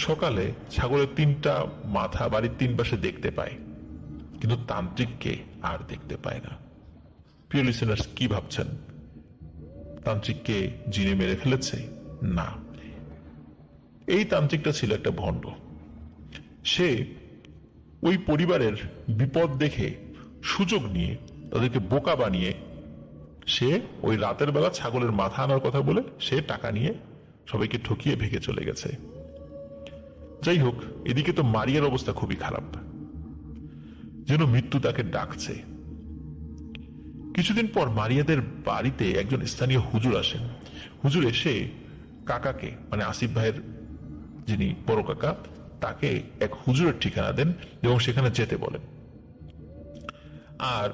সকালে ছাগলের 3টা মাথা বাড়ির 3 পাশে দেখতে পায়, কিন্তু তান্ত্রিককে আর দেখতে পায় না। প্রিয় লিসেনার্স, কি ভাবছেন? তান্ত্রিককে জিনে মেরে ফেলেছে? না, এই তান্ত্রিকটা ছিল একটা ভণ্ড। সে ওই পরিবারের বিপদ দেখে সুযোগ নিয়ে তাদেরকে বোকা বানিয়ে সে ওই রাতের বেলা ছাগলের মাথা আনার কথা বলে সে টাকা নিয়ে সবাইকে ঠকিয়ে ভেগে চলে গেছে। যাই হোক, এদিকে তো মারিয়ার অবস্থা খুবই খারাপ, যেন মৃত্যু তাকে ডাকছে। কিছুদিন পর মারিয়াদের বাড়িতে একজন স্থানীয় হুজুর আসেন। হুজুর এসে কাকাকে, মানে আসিফ ভাইয়ের যিনি বড় কাকা, তাকে এক হুজুরের ঠিকানা দেন এবং সেখানে যেতে বলেন। আর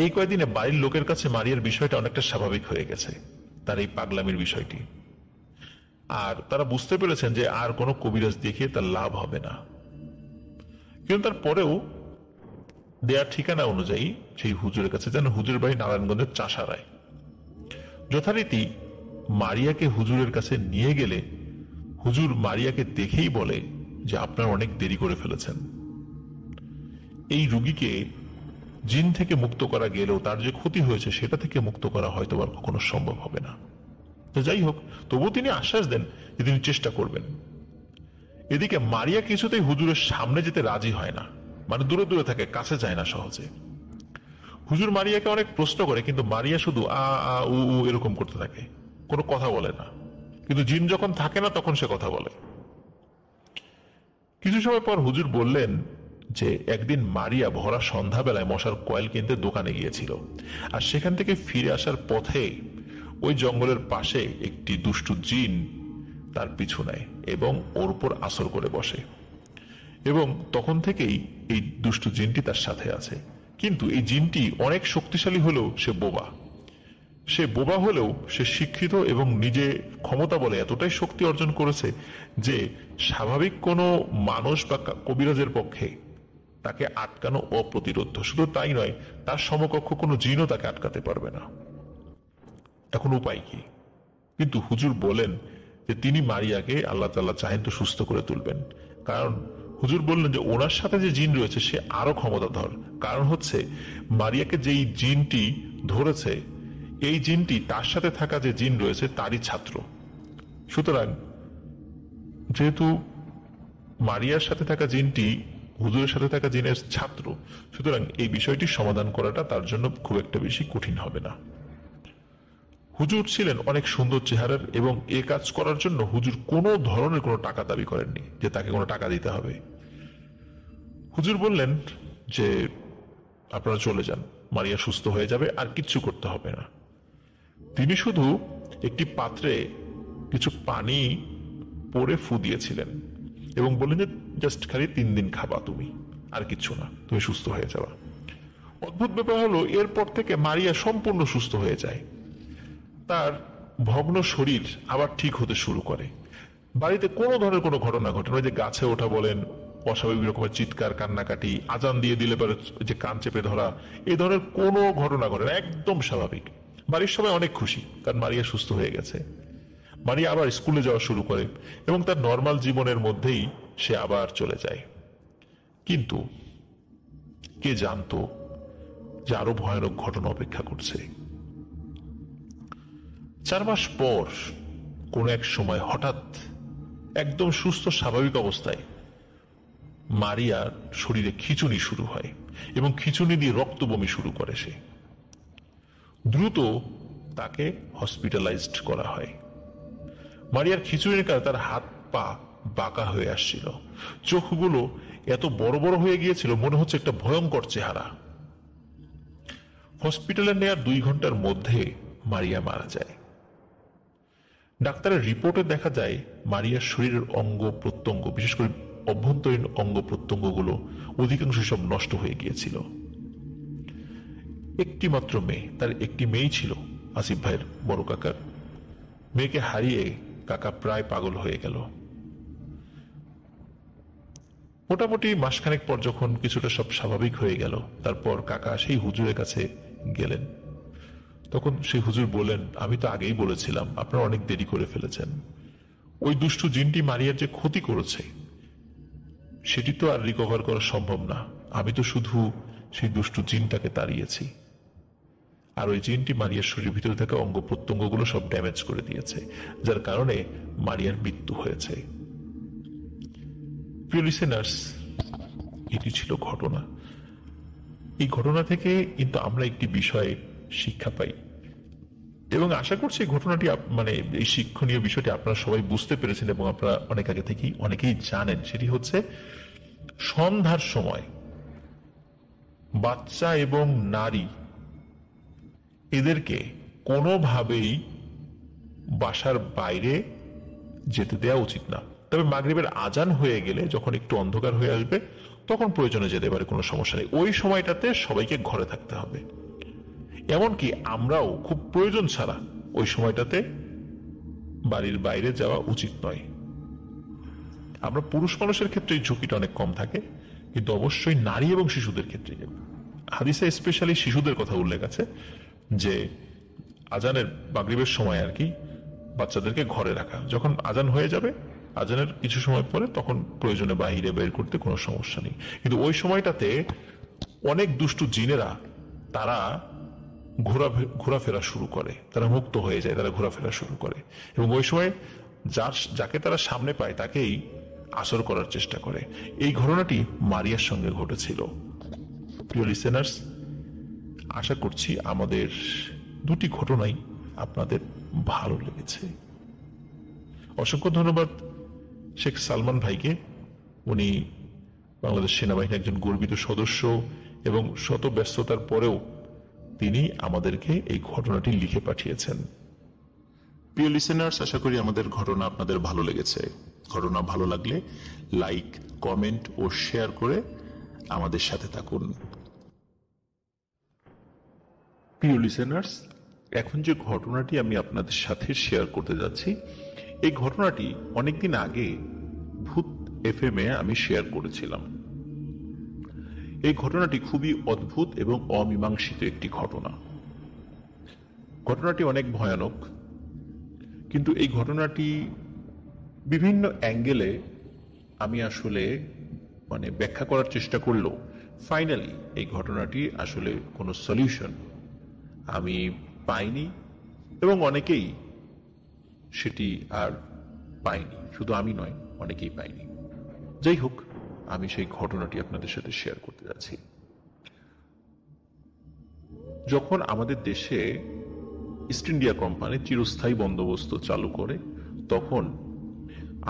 এই কয়েকদিনে বাড়ির লোকের কাছে মারিয়ার বিষয়টা অনেকটা স্বাভাবিক হয়ে গেছে, তার এই পাগলামির বিষয়টি। আর তারা বুঝতে পেরেছেন যে আর কোনো কবিরাজ দেখিয়ে তার লাভ হবে না। কিন্তু তারপরেও দেয়ার ঠিকানা অনুযায়ী সেই হুজুরের কাছে যান। হুজুরের বাড়ি নারায়ণগঞ্জের চাষারায়। যথারীতি মারিয়াকে হুজুরের কাছে নিয়ে গেলে হুজুর মারিয়াকে দেখেই বলে যে আপনারা অনেক দেরি করে ফেলেছেন। এই রুগীকে জিন থেকে মুক্ত করা গেলেও তার যে ক্ষতি হয়েছে সেটা থেকে মুক্ত করা হয়তো আর কখনো সম্ভব হবে না। তো যাই হোক, তবুও তিনি আশ্বাস দেন যে তিনি চেষ্টা করবেন। এদিকে মারিয়া কিছুতেই হুজুরের সামনে যেতে রাজি হয় না, মানে দূরে দূরে থাকে, কাছে যায় না সহজে। হুজুর মারিয়াকে অনেক প্রশ্ন করে, কিন্তু মারিয়া শুধু আ আ উ উ এরকম করতে থাকে, কোনো কথা বলে না। কিন্তু জিন যখন থাকে না তখন সে কথা বলে। কিছু সময় পর হুজুর বললেন যে একদিন মারিয়া ভরা সন্ধ্যাবেলায় মশার কয়েল কিনতে দোকানে গিয়েছিল, আর সেখান থেকে ফিরে আসার পথে ওই জঙ্গলের পাশে একটি দুষ্টু জিন তার পিছু নেয় এবং ওর উপর আসর করে বসে, এবং তখন থেকেই এই দুষ্টু জিনটি তার সাথে আছে। কিন্তু এই জিনটি অনেক শক্তিশালী হলেও সে বোবা। সে বোবা হলেও সে শিক্ষিত এবং নিজে ক্ষমতা বলে এতটাই শক্তি অর্জন করেছে যে স্বাভাবিক কোনো মানুষ বা কবিরাজের পক্ষে তাকে আটকানো অপ্রতিরোধ্য। শুধু তাই নয়, তার সমকক্ষ কোনো জিনও তাকে আটকাতে পারবে না। এখন উপায় কি? কিন্তু হুজুর বলেন যে তিনি মারিয়াকে আল্লাহ তাআলা চাহেন তো সুস্থ করে তুলবেন। কারণ হুজুর বললেন যে ওনার সাথে যে জিন রয়েছে সে আরো ক্ষমতাধর। কারণ হচ্ছে মারিয়াকে যেই জিনটি ধরেছে, এই জিনটি তার সাথে থাকা যে জিন রয়েছে তারই ছাত্র। সুতরাং যেহেতু মারিয়ার সাথে থাকা জিনটি হুজুরের সাথে থাকা জিনের ছাত্র, সুতরাং এই বিষয়টি সমাধান করাটা তার জন্য খুব একটা বেশি কঠিন হবে না। হুজুর ছিলেন অনেক সুন্দর চেহারার এবং এ কাজ করার জন্য হুজুর কোনো ধরনের কোনো টাকা দাবি করেননি যে তাকে কোনো টাকা দিতে হবে। হুজুর বললেন যে আপনারা চলে যান, মারিয়া সুস্থ হয়ে যাবে, আর কিচ্ছু করতে হবে না। তিনি শুধু একটি পাত্রে কিছু পানি পরে ফু দিয়েছিলেন এবং বললেন যে জাস্ট খালি 3 দিন খাবা তুমি, আর কিচ্ছু না, তুমি সুস্থ হয়ে যাবা। অদ্ভুত ব্যাপার হলো এরপর থেকে মারিয়া সম্পূর্ণ সুস্থ হয়ে যায়। তার ভগ্ন শরীর আবার ঠিক হতে শুরু করে। বাড়িতে কোনো ধরনের কোনো ঘটনা ঘটে না, যে গাছে ওঠা বলেন, অস্বাভাবিক রকমের চিৎকার, কান্নাকাটি, আজান দিয়ে দিলে পরে যে কান চেপে ধরা, এই ধরনের কোনো ঘটনা ঘটে না, একদম স্বাভাবিক। বাড়ির সবাই অনেক খুশি, কারণ মারিয়া সুস্থ হয়ে গেছে। মারিয়া আবার স্কুলে যাওয়া শুরু করে এবং তার নর্মাল জীবনের মধ্যেই সে আবার চলে যায়। কিন্তু কে জানতো যে আরো ভয়ানক ঘটনা অপেক্ষা করছে। 4 মাস পর কোন এক সময় হঠাৎ একদম সুস্থ স্বাভাবিক অবস্থায় মারিয়ার শরীরে খিঁচুনি শুরু হয় এবং খিঁচুনি দিয়ে রক্ত বমি শুরু করে। সে দ্রুত তাকে হসপিটালাইজড করা হয়। মারিয়ার খিঁচুনির কারণে তার হাত পা বাঁকা হয়ে আসছিল, চোখগুলো এত বড় বড় হয়ে গিয়েছিল, মনে হচ্ছে একটা ভয়ঙ্কর চেহারা। হসপিটালে নেওয়ার 2 ঘন্টার মধ্যে মারিয়া মারা যায়। ডাক্তারের রিপোর্টে দেখা যায় মারিয়ার শরীরের অঙ্গ প্রত্যঙ্গ, বিশেষ করে অভ্যন্তরীণ অঙ্গ প্রত্যঙ্গগুলো অধিকাংশ সব নষ্ট হয়ে গিয়েছিল। একটি মাত্র মেয়ে, তার একটি মেয়েই ছিল, আসিফ ভাইয়ের বড় কাকার। মেয়েকে হারিয়ে কাকা প্রায় পাগল হয়ে গেল। মোটামুটি মাসখানেক পর যখন কিছুটা সব স্বাভাবিক হয়ে গেল, তারপর কাকা সেই হুজুরের কাছে গেলেন। তখন সেই হুজুর বললেন, আমি তো আগেই বলেছিলাম আপনারা অনেক দেরি করে ফেলেছেন। ওই দুষ্টু জিনটি মারিয়ার যে ক্ষতি করেছে সেটি তো আর রিকভার করা সম্ভব না। আমি তো শুধু সেই দুষ্টু জিনটাকে তাড়িয়েছি, আর ওই জিনটি মারিয়ার শরীরের ভিতরে থাকা অঙ্গ প্রত্যঙ্গগুলো সব ড্যামেজ করে দিয়েছে, যার কারণে মারিয়ার মৃত্যু হয়েছে। প্রিয় লিসেনার্স, এটি ছিল ঘটনা। এই ঘটনা থেকে কিন্তু আমরা একটি বিষয়ে শিক্ষা পাই, এবং আশা করছি এই ঘটনাটি এই শিক্ষণীয় বিষয়টি আপনারা সবাই বুঝতে পেরেছেন এবং আপনারা অনেক আগে থেকেই অনেকেই জানেন। সেটি হচ্ছে সন্ধ্যার সময় বাচ্চা এবং নারী এদেরকে কোনোভাবেই বাসার বাইরে যেতে দেওয়া উচিত না। তবে মাগরিবের আজান হয়ে গেলে, যখন একটু অন্ধকার হয়ে আসবে, তখন প্রয়োজনে যেতে পারে, কোনো সমস্যা নেই। ওই সময়টাতে সবাইকে ঘরে থাকতে হবে। এমনকি আমরাও খুব প্রয়োজন ছাড়া ওই সময়টাতে বাড়ির বাইরে যাওয়া উচিত নয়। আমরা পুরুষ মানুষের ক্ষেত্রে এই ঝুঁকিটা অনেক কম থাকে, কিন্তু অবশ্যই নারী এবং শিশুদের ক্ষেত্রে হাদিসে স্পেশালি শিশুদের কথা উল্লেখ আছে যে আজানের মাগরিবের সময় আর কি বাচ্চাদেরকে ঘরে রাখা। যখন আজান হয়ে যাবে, আজানের কিছু সময় পরে, তখন প্রয়োজনে বাইরে বের করতে কোনো সমস্যা নেই। কিন্তু ওই সময়টাতে অনেক দুষ্টু জিনেরা তারা ঘোরাফেরা শুরু করে, তারা মুক্ত হয়ে যায়, তারা ঘোরাফেরা শুরু করে, এবং ওই সময় যাকে তারা সামনে পায় তাকেই আসর করার চেষ্টা করে। এই ঘটনাটি মারিয়ার সঙ্গে ঘটেছিল। প্রিয় লিসেনার্স, আশা করছি আমাদের দুটি ঘটনাই আপনাদের ভালো লেগেছে। অসংখ্য ধন্যবাদ শেখ সালমান ভাইকে। উনি বাংলাদেশ সেনাবাহিনীর একজন গর্বিত সদস্য, এবং শত ব্যস্ততার পরেও তিনি আমাদেরকে এই ঘটনাটি লিখে পাঠিয়েছেন। প্রিয় লিসেনার্স, আশা করি আমাদের ঘটনা আপনাদের ভালো লেগেছে। ঘটনা ভালো লাগলে লাইক, কমেন্ট ও শেয়ার করে আমাদের সাথে থাকুন। প্রিয় লিসেনার্স, এখন যে ঘটনাটি আমি আপনাদের সাথে শেয়ার করতে যাচ্ছি, এই ঘটনাটি অনেকদিন আগে ভূত এফএম এ আমি শেয়ার করেছিলাম। এই ঘটনাটি খুবই অদ্ভুত এবং অমীমাংসিত একটি ঘটনা। ঘটনাটি অনেক ভয়ানক, কিন্তু এই ঘটনাটি বিভিন্ন অ্যাঙ্গেলে আমি আসলে ব্যাখ্যা করার চেষ্টা করলেও ফাইনালি এই ঘটনাটি আসলে কোনো সলিউশন আমি পাইনি, এবং অনেকেই সেটি আর পাইনি। শুধু আমি নয়, অনেকেই পাইনি। যাই হোক, আমি সেই ঘটনাটি আপনাদের সাথে শেয়ার করতে যাচ্ছি। যখন আমাদের দেশে ইস্ট ইন্ডিয়া কোম্পানি চিরস্থায়ী বন্দোবস্ত চালু করে, তখন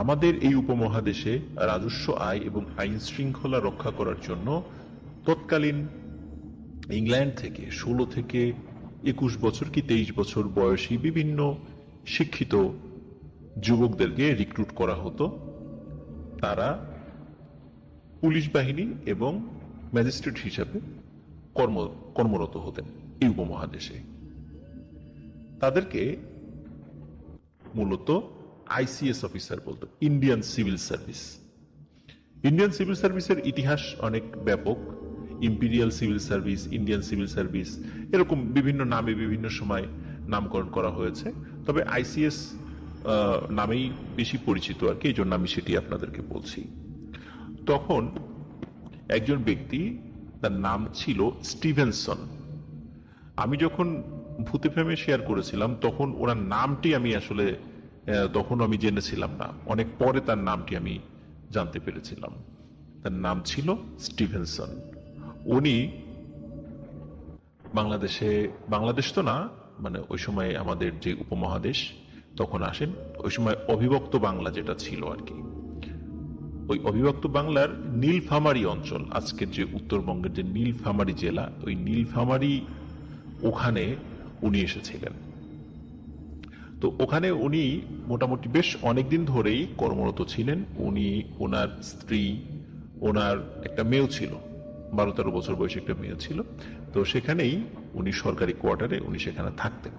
আমাদের এই উপমহাদেশে রাজস্ব আয় এবং আইন শৃঙ্খলা রক্ষা করার জন্য তৎকালীন ইংল্যান্ড থেকে 16 থেকে 21 বছর কি 23 বছর বয়সী বিভিন্ন শিক্ষিত যুবকদেরকে রিক্রুট করা হতো। তারা পুলিশ বাহিনী এবং ম্যাজিস্ট্রেট হিসাবে কর্মরত হতেন এই উপমহাদেশে। তাদেরকে মূলত আইসিএস অফিসার বলতো, Indian civil service. Indian civil সার্ভিসের ইতিহাস অনেক ব্যাপক। Imperial civil service, Indian civil service, এরকম বিভিন্ন নামে বিভিন্ন সময় নামকরণ করা হয়েছে। তবে আইসিএস নামেই বেশি পরিচিত আর কি, এই জন্য আমি সেটি আপনাদেরকে বলছি। তখন একজন ব্যক্তি, তার নাম ছিল স্টিভেনসন। আমি যখন ভূতে ফেমে শেয়ার করেছিলাম, তখন ওনার নামটি আমি আসলে তখন আমি জেনেছিলাম না, অনেক পরে তার নামটি আমি জানতে পেরেছিলাম। তার নাম ছিল স্টিভেনসন। উনি বাংলাদেশ তো না, ওই সময় আমাদের যে উপমহাদেশ তখন আসেন, ওই সময় অবিভক্ত বাংলা যেটা ছিল আর কি, ওই অবিভক্ত বাংলার নীলফামারী অঞ্চল, আজকের যে উত্তরবঙ্গের যে নীলফামারী জেলা, ওই নীলফামারী ওখানে উনি এসেছিলেন। তো ওখানে উনি মোটামুটি বেশ অনেকদিন ধরেই কর্মরত ছিলেন। উনি, ওনার স্ত্রী, ওনার একটা মেয়েও ছিল, 12-13 বছর বয়সী একটা মেয়ে ছিল। তো সেখানেই উনি সরকারি কোয়ার্টারে উনি সেখানে থাকতেন।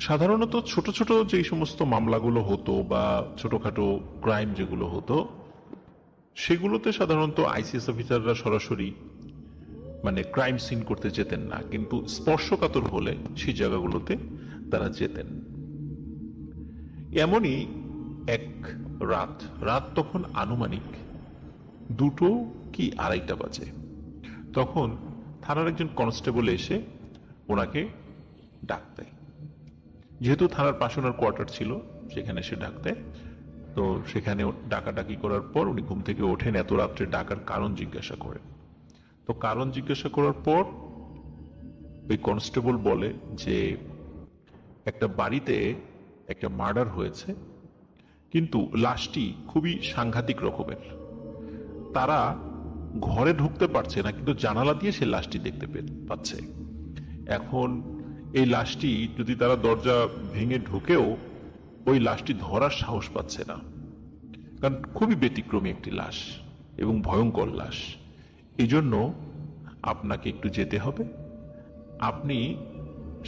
সাধারণত ছোট ছোট যে সমস্ত মামলাগুলো হতো বা ছোটখাটো ক্রাইম যেগুলো হতো, সেগুলোতে সাধারণত আইসিএস অফিসাররা সরাসরি মানে ক্রাইম সিন করতে যেতেন না, কিন্তু স্পর্শকাতর হলে সেই জায়গাগুলোতে তারা যেতেন। এমনই এক রাত তখন আনুমানিক 2টো কি 2:30 বাজে। তখন থানার একজন কনস্টেবল এসে ওনাকে ডাক দেয়। যেহেতু থানার পাশে ওনার কোয়ার্টার ছিল, সেখানে সে ডাক দেয়। তো সেখানে ডাকাডাকি করার পর উনি ঘুম থেকে ওঠেন, এত রাত্রে ডাকার কারণ জিজ্ঞাসা করেন। তো কারণ জিজ্ঞাসা করার পর ওই কনস্টেবল বলে যে একটা বাড়িতে একটা মার্ডার হয়েছে, কিন্তু লাশটি খুবই সাংঘাতিক রকমের। তারা ঘরে ঢুকতে পারছে না, কিন্তু জানালা দিয়ে সে লাশটি দেখতে পাচ্ছে। এখন এই লাশটি যদি তারা দরজা ভেঙে ঢুকেও ওই লাশটি ধরার সাহস পাচ্ছে না, কারণ খুবই ব্যতিক্রমী একটি লাশ এবং ভয়ঙ্কর লাশ। এই জন্য আপনাকে একটু যেতে হবে, আপনি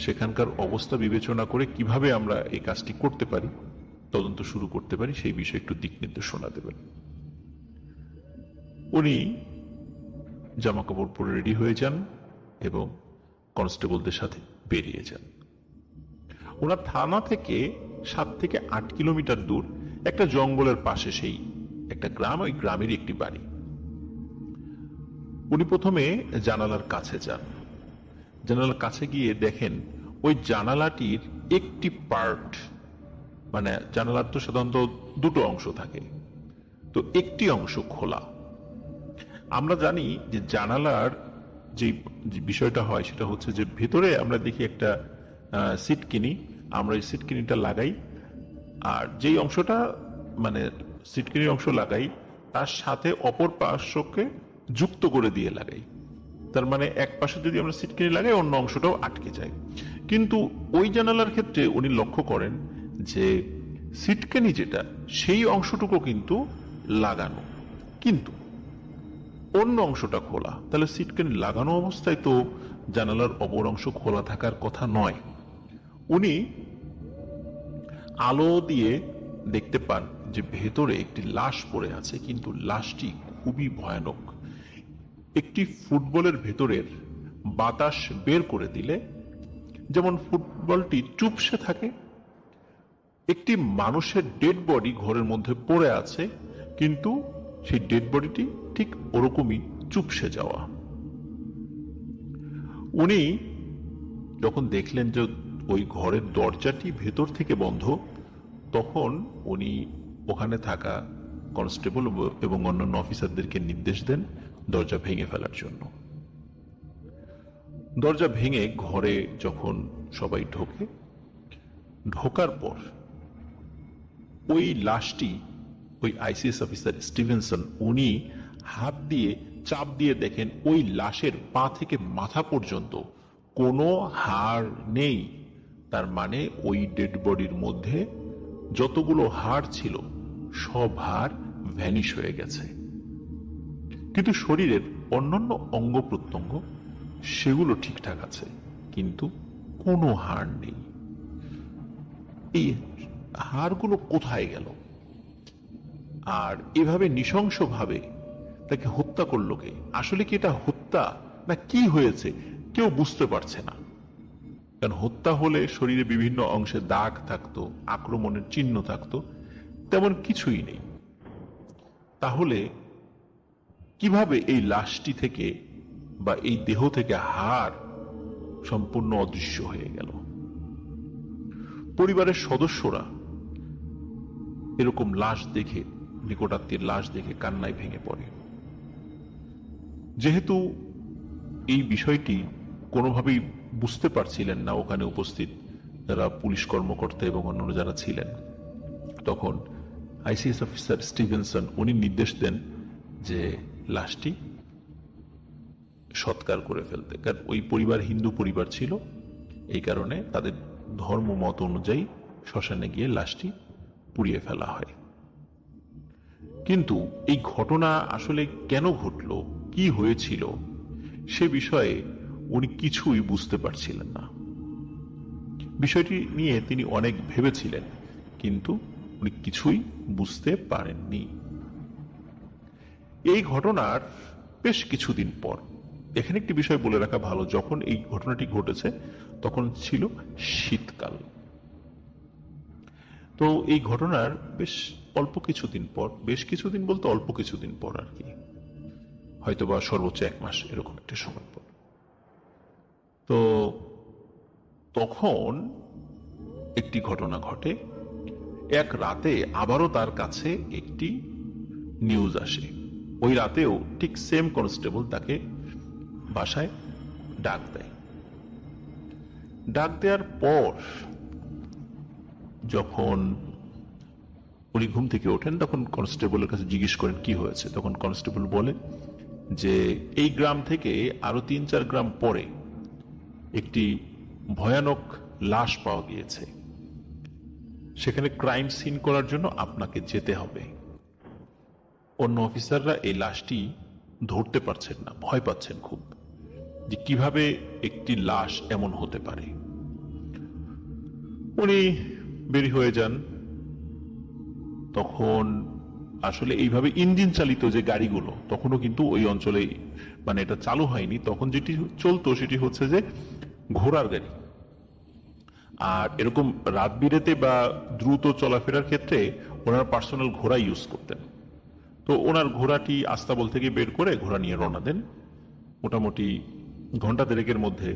সেখানকার অবস্থা বিবেচনা করে কিভাবে আমরা এই কাজটি করতে পারি, তদন্ত শুরু করতে পারি, সেই বিষয়ে একটু দিক নির্দেশনা দেবেন। উনি জামা কাপড় পরে রেডি হয়ে যান এবং কনস্টেবলদের সাথে বেরিয়ে যান। ওনার থানা থেকে 7 থেকে 8 কিলোমিটার দূর একটা জঙ্গলের পাশে সেই একটা গ্রাম, ওই গ্রামের একটি বাড়ি। উনি প্রথমে জানালার কাছে যান। জানালার কাছে গিয়ে দেখেন ওই জানালাটির একটি পার্ট, মানে জানালার তো সাধারণত 2টো অংশ থাকে, তো একটি অংশ খোলা। আমরা জানি যে জানালার যে বিষয়টা হয় সেটা হচ্ছে যে ভেতরে আমরা দেখি একটা সিটকিনি, আমরা এই সিটকিনিটা লাগাই, আর যেই অংশটা মানে সিটকিনির অংশ লাগাই তার সাথে অপর পার্শ্বকে যুক্ত করে দিয়ে লাগাই। তার মানে এক পাশে যদি আমরা সিটকিনি লাগাই, অন্য অংশটাও আটকে যায়। কিন্তু ওই জানালার ক্ষেত্রে উনি লক্ষ্য করেন যে সিটকিনি যেটা, সেই অংশটুকু কিন্তু লাগানো, কিন্তু অন্য অংশটা খোলা। তাহলে সিটকিনি লাগানো অবস্থায় তো জানালার অপর অংশ খোলা থাকার কথা নয়। উনি আলো দিয়ে দেখতে পান যে ভেতরে একটি লাশ পড়ে আছে, কিন্তু লাশটি খুবই ভয়ানক। একটি ফুটবলের ভেতরের বাতাস বের করে দিলে যেমন ফুটবলটি চুপসে থাকে, একটি মানুষের ডেড বডি ঘরের মধ্যে পড়ে আছে, কিন্তু সেই ডেড বডিটি ঠিক ওরকমই চুপসে যাওয়া। উনি যখন দেখলেন যে ওই ঘরের দরজাটি ভেতর থেকে বন্ধ, তখন উনি ওখানে থাকা কনস্টেবল এবং অন্যান্য অফিসারদেরকে নির্দেশ দেন দরজা ভেঙে ফেলার জন্য। দরজা ভেঙে ঘরে যখন সবাই ঢোকার পর ওই লাশটি, ওই আইসিএস অফিসার স্টিভেনসন, উনি হাত দিয়ে চাপ দিয়ে দেখেন ওই লাশের পা থেকে মাথা পর্যন্ত কোনো হাড় নেই। তার মানে ওই ডেড বডির মধ্যে যতগুলো হাড় ছিল সব হাড় ভ্যানিশ হয়ে গেছে, কিন্তু শরীরের অন্যান্য অঙ্গ প্রত্যঙ্গ সেগুলো ঠিকঠাক আছে, কিন্তু কোনো হাড় নেই। এই হাড়গুলো কোথায় গেল? আর এভাবে নৃশংসভাবে তাকে হত্যা করলো কে? আসলে কি এটা হত্যা না কি হয়েছে কেউ বুঝতে পারছে না। কারণ হত্যা হলে শরীরে বিভিন্ন অংশে দাগ থাকতো, আক্রমণের চিহ্ন থাকতো, তেমন কিছুই নেই। তাহলে কিভাবে এই লাশটি থেকে বা এই দেহ থেকে হাড় সম্পূর্ণ অদৃশ্য হয়ে গেল? পরিবারের সদস্যরা এরকম লাশ দেখে, নিকটাত্মীয় লাশ দেখে কান্নায় ভেঙে পড়ে। যেহেতু এই বিষয়টি কোনোভাবেই বুঝতে পারছিলেন না ওখানে উপস্থিত যারা পুলিশ কর্মকর্তা এবং অন্যান্য যারা ছিলেন, তখন আইসিএস অফিসার স্টিভেনসন উনি নির্দেশ দেন যে লাশটি সৎকার করে ফেলতে, কারণ ওই পরিবার হিন্দু পরিবার ছিল। এই কারণে তাদের ধর্ম মত অনুযায়ী শ্মশানে গিয়ে লাশটি পুড়িয়ে ফেলা হয়। কিন্তু এই ঘটনা আসলে কেন ঘটল, কি হয়েছিল, সে বিষয়ে উনি কিছুই বুঝতে পারছিলেন না। বিষয়টি নিয়ে তিনি অনেক ভেবেছিলেন, কিন্তু উনি কিছুই বুঝতে পারেননি। এই ঘটনার বেশ কিছুদিন পর, এখানে একটি বিষয় বলে রাখা ভালো, যখন এই ঘটনাটি ঘটেছে তখন ছিল শীতকাল। তো এই ঘটনার বেশ অল্প কিছুদিন পর, বেশ কিছুদিন বলতে অল্প কিছুদিন পর আর কি, হয়তোবা সর্বোচ্চ 1 মাস এরকম একটা সময় পর, তো তখন একটি ঘটনা ঘটে। এক রাতে আবারও তার কাছে একটি নিউজ আসে। ওই রাতেও ঠিক সেম কনস্টেবল তাকে বাসায় ডাক দেয়। ডাক দেওয়ার পর যখন উনি ঘুম থেকে ওঠেন, তখন কনস্টেবলের কাছে জিজ্ঞেস করেন কি হয়েছে। তখন কনস্টেবল বলে যে এই গ্রাম থেকে আরো 3-4 গ্রাম পরে একটি ভয়ানক লাশ পাওয়া গিয়েছে, সেখানে ক্রাইম সিন করার জন্য আপনাকে যেতে হবে। অন্য অফিসাররা এই লাশটি ধরতে পারছেন না, ভয় পাচ্ছেন খুব, যে কিভাবে একটি লাশ এমন হতে পারে। উনি বেরি হয়ে যান। তখন আসলে এইভাবে ইঞ্জিন চালিত যে গাড়িগুলো, তখনও কিন্তু ওই অঞ্চলে মানে এটা চালু হয়নি, তখন যেটি চলতো সেটি হচ্ছে যে ঘোড়ার গাড়ি। আর এরকম রাত বিরেতে বা দ্রুত চলাফেরার ক্ষেত্রে ওনার পার্সোনাল ঘোড়া ইউজ করতেন। তো ওনার ঘোড়াটি আস্তাবল থেকে বের করে ঘোড়া নিয়ে রওনা দেন। মোটামুটি ঘন্টা দেড়েকের মধ্যে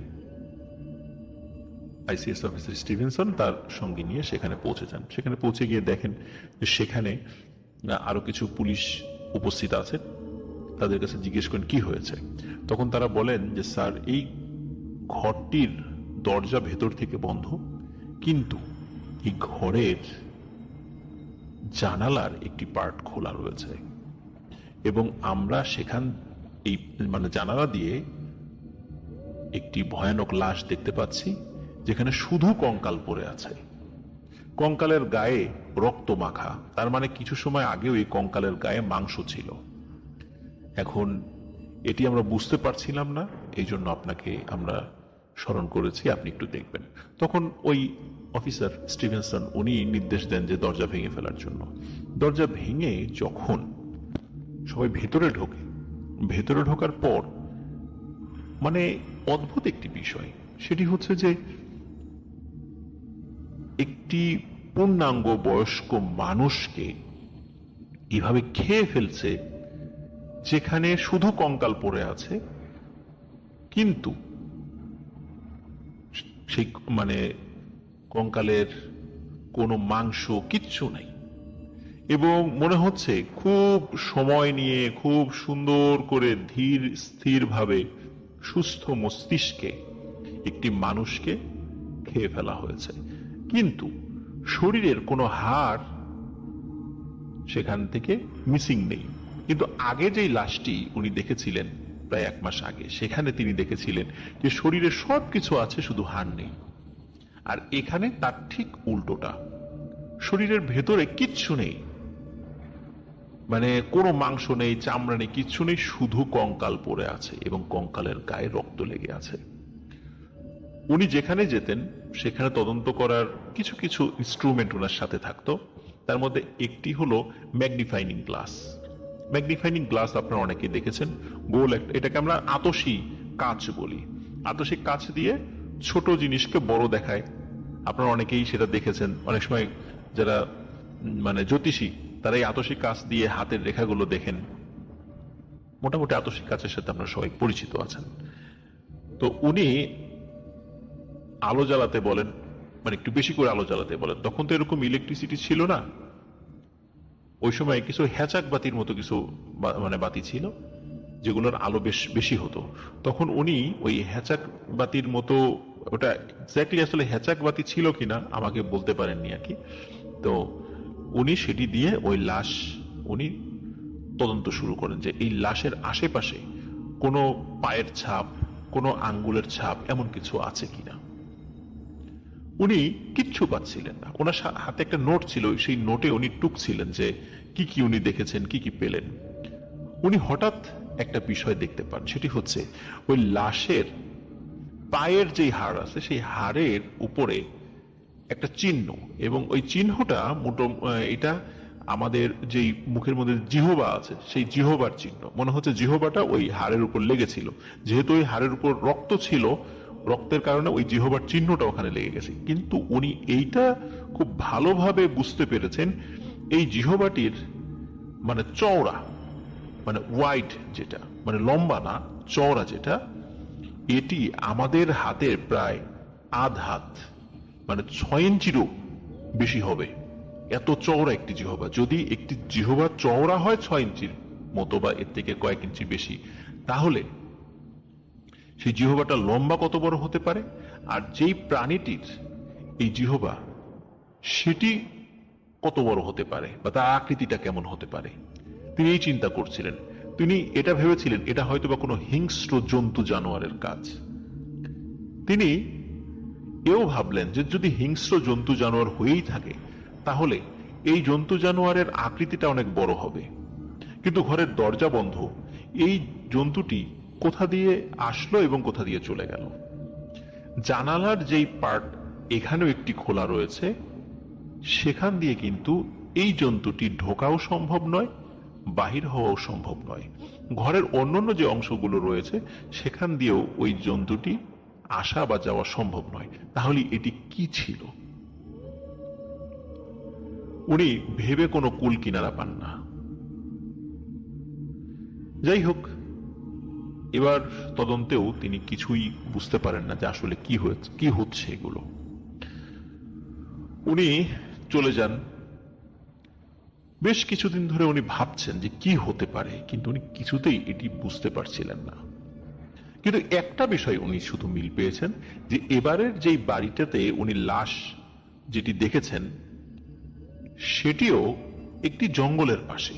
আইসিএস অফিসার স্টিভেনসন তার সঙ্গে নিয়ে সেখানে পৌঁছে যান। সেখানে পৌঁছে গিয়ে দেখেন যে সেখানে আরো কিছু পুলিশ উপস্থিত আছে। তাদের কাছে জিজ্ঞেস করেন কি হয়েছে। তখন তারা বলেন যে স্যার, এই ঘরটির দরজা ভেতর থেকে বন্ধ, কিন্তু এই ঘরের জানালার একটি পার্ট খোলা রয়েছে এবং আমরা সেখান এই মানে জানালা দিয়ে একটি ভয়ানক লাশ দেখতে পাচ্ছি, যেখানে শুধু কঙ্কাল পড়ে আছে। কঙ্কালের গায়ে রক্ত মাখা, তার মানে কিছু সময় আগেও এই কঙ্কালের গায়ে মাংস ছিল। এখন এটি আমরা বুঝতে পারছিলাম না, এই জন্য আপনাকে আমরা স্মরণ করেছি, আপনি একটু দেখবেন। তখন ওই অফিসার স্টিভেনসন উনি নির্দেশ দেন যে দরজা ভেঙে ফেলার জন্য। দরজা ভেঙে যখন সবাই ভেতরে ঢোকে, ভেতরে ঢোকার পর মানে অদ্ভুত একটি বিষয়, সেটি হচ্ছে যে একটি পূর্ণাঙ্গ বয়স্ক মানুষকে এভাবে খেয়ে ফেলছে, যেখানে শুধু কঙ্কাল পড়ে আছে, কিন্তু সেই মানে কঙ্কালের কোনো মাংস কিচ্ছু নাই। এবং মনে হচ্ছে খুব সময় নিয়ে, খুব সুন্দর করে ধীর স্থির ভাবে সুস্থ মস্তিষ্কে একটি মানুষকে খেয়ে ফেলা হয়েছে, কিন্তু শরীরের কোনো হাড় সেখান থেকে মিসিং নেই। কিন্তু আগে যেই লাশটি উনি দেখেছিলেন প্রায় 1 মাস আগে, সেখানে তিনি দেখেছিলেন যে শরীরে সবকিছু আছে, শুধু হাড় নেই। আর এখানে তার ঠিক উল্টোটা, শরীরের ভেতরে কিচ্ছু নেই, মানে কোনো মাংস নেই, চামড়া নেই, কিচ্ছু নেই, শুধু কঙ্কাল পড়ে আছে এবং কঙ্কালের গায়ে রক্ত লেগে আছে। উনি যেখানে যেতেন সেখানে তদন্ত করার কিছু কিছু ইনস্ট্রুমেন্ট ওনার সাথে থাকতো। তার মধ্যে একটি হলো ম্যাগনিফাইং গ্লাস। ম্যাগনিফাইং গ্লাস আপনারা অনেকেই দেখেছেন, গোল একটা, এটাকে আমরা আতসী কাঁচ বলি। আতসী কাঁচ দিয়ে ছোট জিনিসকে বড় দেখায়, আপনারা অনেকেই সেটা দেখেছেন। অনেক সময় যারা মানে জ্যোতিষী, তারা এই আতসী কাঁচ দিয়ে হাতের রেখাগুলো দেখেন। মোটামুটি আতসী কাঁচের সাথে আপনারা সবাই পরিচিত আছেন। তো উনি আলো জ্বালাতে বলেন, মানে একটু বেশি করে আলো জ্বালাতে বলেন। তখন তো এরকম ইলেকট্রিসিটি ছিল না, ওই সময় কিছু হ্যাচাক বাতির মতো কিছু মানে বাতি ছিল, যেগুলোর আলো বেশ বেশি হতো। তখন উনি ওই হ্যাচাক বাতির মতো, ওটা এক্স্যাক্টলি আসলে হ্যাচাক বাতি ছিল কিনা আমাকে বলতে পারেননি আর কি, তো উনি সেটি দিয়ে ওই লাশ উনি তদন্ত শুরু করেন যে এই লাশের আশেপাশে কোনো পায়ের ছাপ, কোনো আঙ্গুলের ছাপ এমন কিছু আছে কিনা। উনি কিচ্ছু পাচ্ছিলেন না। ওনার হাতে একটা নোট ছিল, সেই নোটে উনি টুকছিলেন যে কি কি উনি দেখেছেন, কি কি পেলেন। উনি হঠাৎ একটা বিষয় দেখতে পান, সেটি হচ্ছে ওই লাশের পায়ের যে হাড় আছে সেই হাড়ের উপরে একটা চিহ্ন, এবং ওই চিহ্নটা এটা আমাদের যেই মুখের মধ্যে জিহবা আছে সেই জিহবার চিহ্ন। মনে হচ্ছে জিহবাটা ওই হাড়ের উপর লেগেছিল, যেহেতু ওই হাড়ের উপর রক্ত ছিল, রক্তের কারণে ওই জিহবার চিহ্নটা ওখানে লেগে গেছে। কিন্তু উনি এইটা খুব ভালোভাবে বুঝতে পেরেছেন, এই জিহবাটির মানে চওড়া, মানে ওয়াইড যেটা, মানে লম্বা না, চওড়া যেটা, এটি আমাদের হাতের প্রায় আধ হাত, মানে 6 ইঞ্চিরও বেশি হবে। এত চওড়া একটি জিহবা। যদি একটি জিহবা চওড়া হয় 6 ইঞ্চির মতো বা এর থেকে কয়েক ইঞ্চি বেশি, তাহলে সেই জিহবাটা লম্বা কত বড় হতে পারে, আর যেই প্রাণীটির এই জিহবা সেটি কত বড় হতে পারে বা তার আকৃতিটা কেমন হতে পারে, তিনি এই চিন্তা করছিলেন। তিনি এটা ভেবেছিলেন এটা হয়তো বা কোনো হিংস্র জন্তু জানোয়ারের কাজ। তিনি এও ভাবলেন যে যদি হিংস্র জন্তু জানোয়ার হয়েই থাকে তাহলে এই জন্তু জানোয়ারের আকৃতিটা অনেক বড় হবে। কিন্তু ঘরের দরজা বন্ধ, এই জন্তুটি কোথা দিয়ে আসলো এবং কোথা দিয়ে চলে গেল। জানালার যেই পার্ট এখানেও একটি খোলা রয়েছে, সেখান দিয়ে কিন্তু এই জন্তুটি ঢোকাও সম্ভব নয়, বাহির হওয়াও সম্ভব নয়। ঘরের অন্যান্য যে অংশগুলো রয়েছে সেখান দিয়েও ওই জন্তুটি আসা বা যাওয়া সম্ভব নয়। তাহলে এটি কি ছিল? উনি ভেবে কোনো কুল কিনারা পান না। যাই হোক, এবার তদন্তেও তিনি কিছুই বুঝতে পারেন না যে আসলে কি হচ্ছে এগুলো। উনি চলে যান। বেশ কিছুদিন ধরে উনি ভাবছেন যে কি হতে পারে, কিন্তু উনি কিছুতেই এটি বুঝতে পারছিলেন না। কিন্তু একটা বিষয় উনি শুধু মিল পেয়েছেন, যে এবারের যেই বাড়িটাতে উনি লাশ যেটি দেখেছেন সেটিও একটি জঙ্গলের পাশে,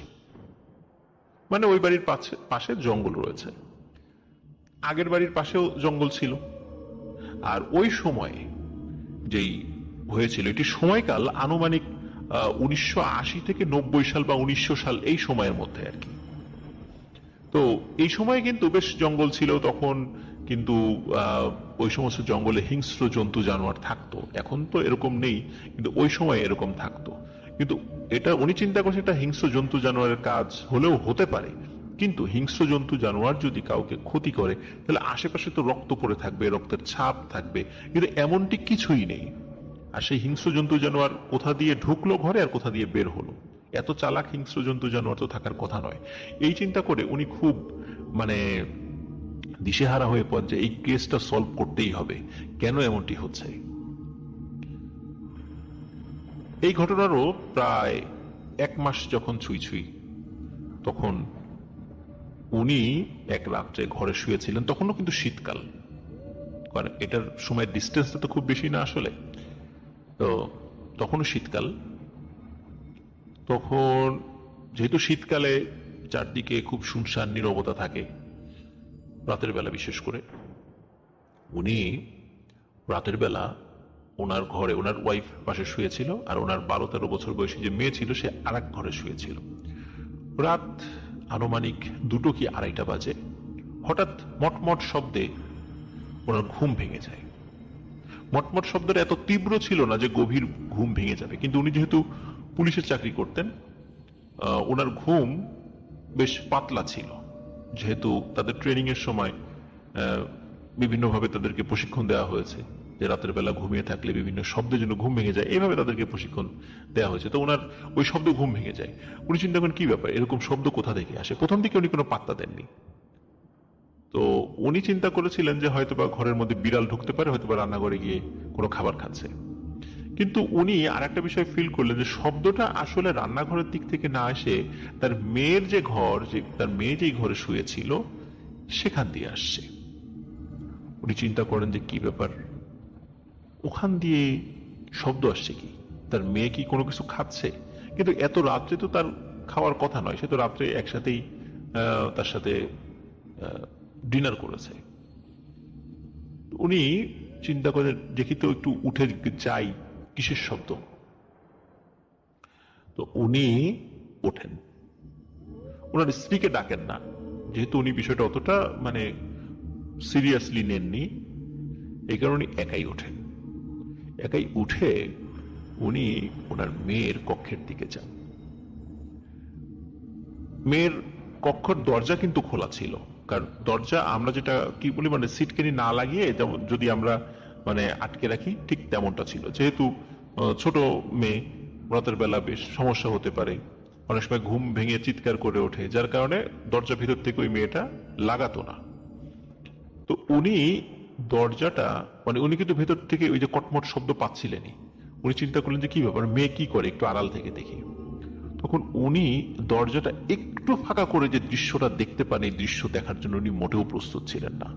মানে ওই বাড়ির পাশে জঙ্গল রয়েছে। আগের বাড়ির পাশেও জঙ্গল ছিল। আর ওই সময়ে যেই হয়েছিল, এটি সময়কাল আনুমানিক 1980 থেকে 90 সাল বা 1900 সাল, এই সময়ের মধ্যে আর কি। তো এই সময় কিন্তু বেশ জঙ্গল ছিল তখন, কিন্তু ওই সমস্ত জঙ্গলে হিংস্র জন্তু জানোয়ার থাকতো। এখন তো এরকম নেই, কিন্তু ওই সময় এরকম থাকতো। কিন্তু এটা উনি চিন্তা করছেন এটা হিংস্র জন্তু জানোয়ারের কাজ হলেও হতে পারে, কিন্তু হিংস্র জন্তু জানোয়ার যদি কাউকে ক্ষতি করে তাহলে আশেপাশে তো রক্ত পড়ে থাকবে, রক্তের ছাপ থাকবে, কিন্তু এমনটি কিছুই নেই। আর সেই হিংস্র জন্তু জানোয়ার কোথা দিয়ে ঢুকলো ঘরে আর কোথা দিয়ে বের হলো, এত চালাক হিংস্র জন্তু জানোয়ার তো থাকার কথা নয়। এই চিন্তা করে উনি খুব মানে দিশেহারা হয়ে পড়ে যে এই কেসটা সলভ করতেই হবে, কেন এমনটি হচ্ছে। এই ঘটনারও প্রায় 1 মাস যখন ছুঁই তখন উনি এক রাত্রে ঘরে শুয়েছিলেন। তখনও কিন্তু শীতকাল, কারণ এটার সময় ডিস্টেন্সটা তো খুব বেশি না আসলে। তো তখনও শীতকাল। তখন যেহেতু শীতকালে চারদিকে খুব শুনশান নীরবতা থাকে, রাতের বেলা বিশেষ করে, উনি রাতের বেলা ওনার ঘরে, ওনার ওয়াইফ পাশে শুয়েছিল, আর ওনার 12-13 বছর বয়সী যে মেয়ে ছিল সে আর এক ঘরে শুয়েছিল। রাত আনুমানিক 2টো কি 2:30 বাজে। হঠাৎ মটমট শব্দে ওনার ঘুম ভেঙে যায়। মটমট শব্দটা এত তীব্র ছিল না যে গভীর ঘুম ভেঙে যাবে, কিন্তু উনি যেহেতু পুলিশের চাকরি করতেন, ওনার ঘুম বেশ পাতলা ছিল। যেহেতু তাদের ট্রেনিং এর সময় বিভিন্নভাবে তাদেরকে প্রশিক্ষণ দেওয়া হয়েছে যে রাতের বেলা ঘুমিয়ে থাকলে বিভিন্ন শব্দের জন্য ঘুম ভেঙে যায়, এইভাবে তাদেরকে প্রশিক্ষণ দেওয়া হয়েছে। তো ওনার ওই শব্দ ঘুম ভেঙে যায়। উনি চিন্তা করেন কি ব্যাপার, এরকম শব্দ কোথা থেকে আসে। প্রথম দিকে উনি কোনো পাত্তা দেননি। তো উনি চিন্তা করেছিলেন যে হয়তোবা ঘরের মধ্যে বিড়াল ঢুকতে পারে, হয়তোবা রান্নাঘরে গিয়ে কোনো খাবার খাচ্ছে। কিন্তু উনি আর একটা বিষয় ফিল করলেন যে শব্দটা আসলে রান্নাঘরের দিক থেকে না এসে তার মেয়ের যে ঘর, যে তার মেয়ে যেই ঘরে শুয়েছিল সেখান দিয়ে আসছে। উনি চিন্তা করেন যে কি ব্যাপার, ওখান দিয়ে শব্দ আসছে কি, তার মেয়ে কি কোনো কিছু খাচ্ছে? কিন্তু এত রাত্রে তো তার খাওয়ার কথা নয়, সে তো রাত্রে একসাথেই তার সাথে ডিনার করেছে। উনি চিন্তা করে দেখি তো একটু উঠে যাই, কিসের শব্দ। তো উনি ওঠেন, ওনার স্ত্রীকে ডাকেন না, যেহেতু উনি বিষয়টা অতটা সিরিয়াসলি নেননি, এই কারণে একাই ওঠেন। একাই উঠে উনি ওনার মেয়ের কক্ষের দিকে যান। মেয়ের কক্ষের দরজা কিন্তু খোলা ছিল, কারণ দরজা আমরা যেটা কি বলি সিটকেনি না লাগিয়ে যদি আমরা আটকে রাখি, ঠিক তেমনটা ছিল। যেহেতু ছোট মেয়ে, রাতের বেলা বেশ সমস্যা হতে পারে, অনেক সময় ঘুম ভেঙে চিৎকার করে ওঠে, যার কারণে দরজা ভিতর থেকে ওই মেয়েটা লাগাতো না। তো উনি দরজাটা উনি কিন্তু ভেতর থেকে ওই যে কটমট শব্দ পাচ্ছিলেনই। উনি চিন্তা করলেন যে কি ব্যাপার, মেয়ে কি করে, একটু আড়াল থেকে দেখি। তখন উনি দরজাটা একটু ফাঁকা করে যে দৃশ্যটা দেখতে পান, এই দৃশ্য দেখার জন্য উনি মোটেও প্রস্তুত ছিলেন না।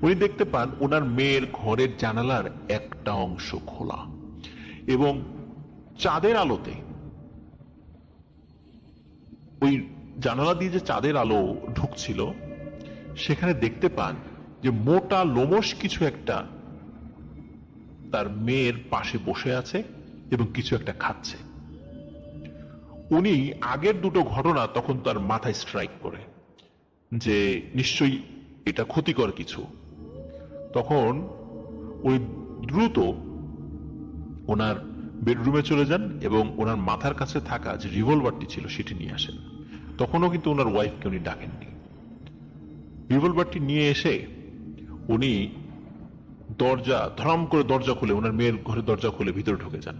উনি দেখতে পান ওনার মেয়ের ঘরের জানালার একটা অংশ খোলা, এবং চাঁদের আলোতে, ওই জানালা দিয়ে যে চাঁদের আলো ঢুকছিল, সেখানে দেখতে পান যে মোটা লোমশ কিছু একটা তার মেয়ের পাশে বসে আছে এবং কিছু একটা খাচ্ছে। উনি আগের দুটো ঘটনা তখন তার মাথায় স্ট্রাইক করে যে নিশ্চয়ই এটা ক্ষতিকর কিছু। তখন ওই দ্রুত ওনার বেডরুমে চলে যান এবং ওনার মাথার কাছে থাকা যে রিভলভারটি ছিল সেটি নিয়ে আসেন। তখনও কিন্তু ওনার ওয়াইফকে উনি ডাকেননি। রিভলভারটি নিয়ে এসে উনি ধরাম করে দরজা খুলে, ওনার মেয়ের ঘরে দরজা খুলে ভিতরে ঢুকে যান,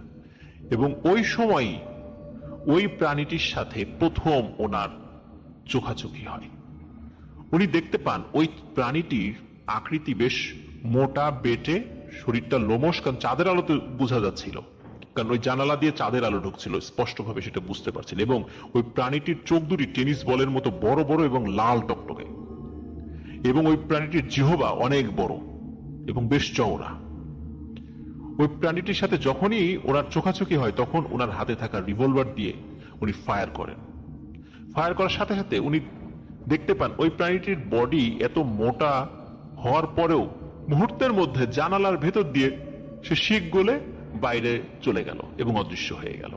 এবং ওই সময় ওই প্রাণীটির সাথে প্রথম ওনার চোখাচোখি হয়। উনি দেখতে পান ওই প্রাণীটির আকৃতি বেশ মোটা, বেটে, শরীরটা লোমশ, কারণ চাঁদের আলোতে বোঝা যাচ্ছিল, কারণ ওই জানালা দিয়ে চাঁদের আলো ঢুকছিল, স্পষ্টভাবে সেটা বুঝতে পারছিল। এবং ওই প্রাণীটির চোখ দুটি টেনিস বলের মতো বড় বড় এবং লাল টকটকে, এবং ওই প্রাণীটির জিহ্বা অনেক বড় এবং বেশ চওড়া। ওই প্রাণীটির সাথে যখনই ওনার চোখাচোখি হয়, তখন ওনার হাতে থাকা রিভলভার দিয়ে উনি ফায়ার করেন। ফায়ার করার সাথে সাথে উনি দেখতে পান ওই প্রাণীটির বডি এত মোটা হওয়ার পরেও মুহূর্তের মধ্যে জানালার ভেতর দিয়ে সে শিক গলে বাইরে চলে গেল এবং অদৃশ্য হয়ে গেল।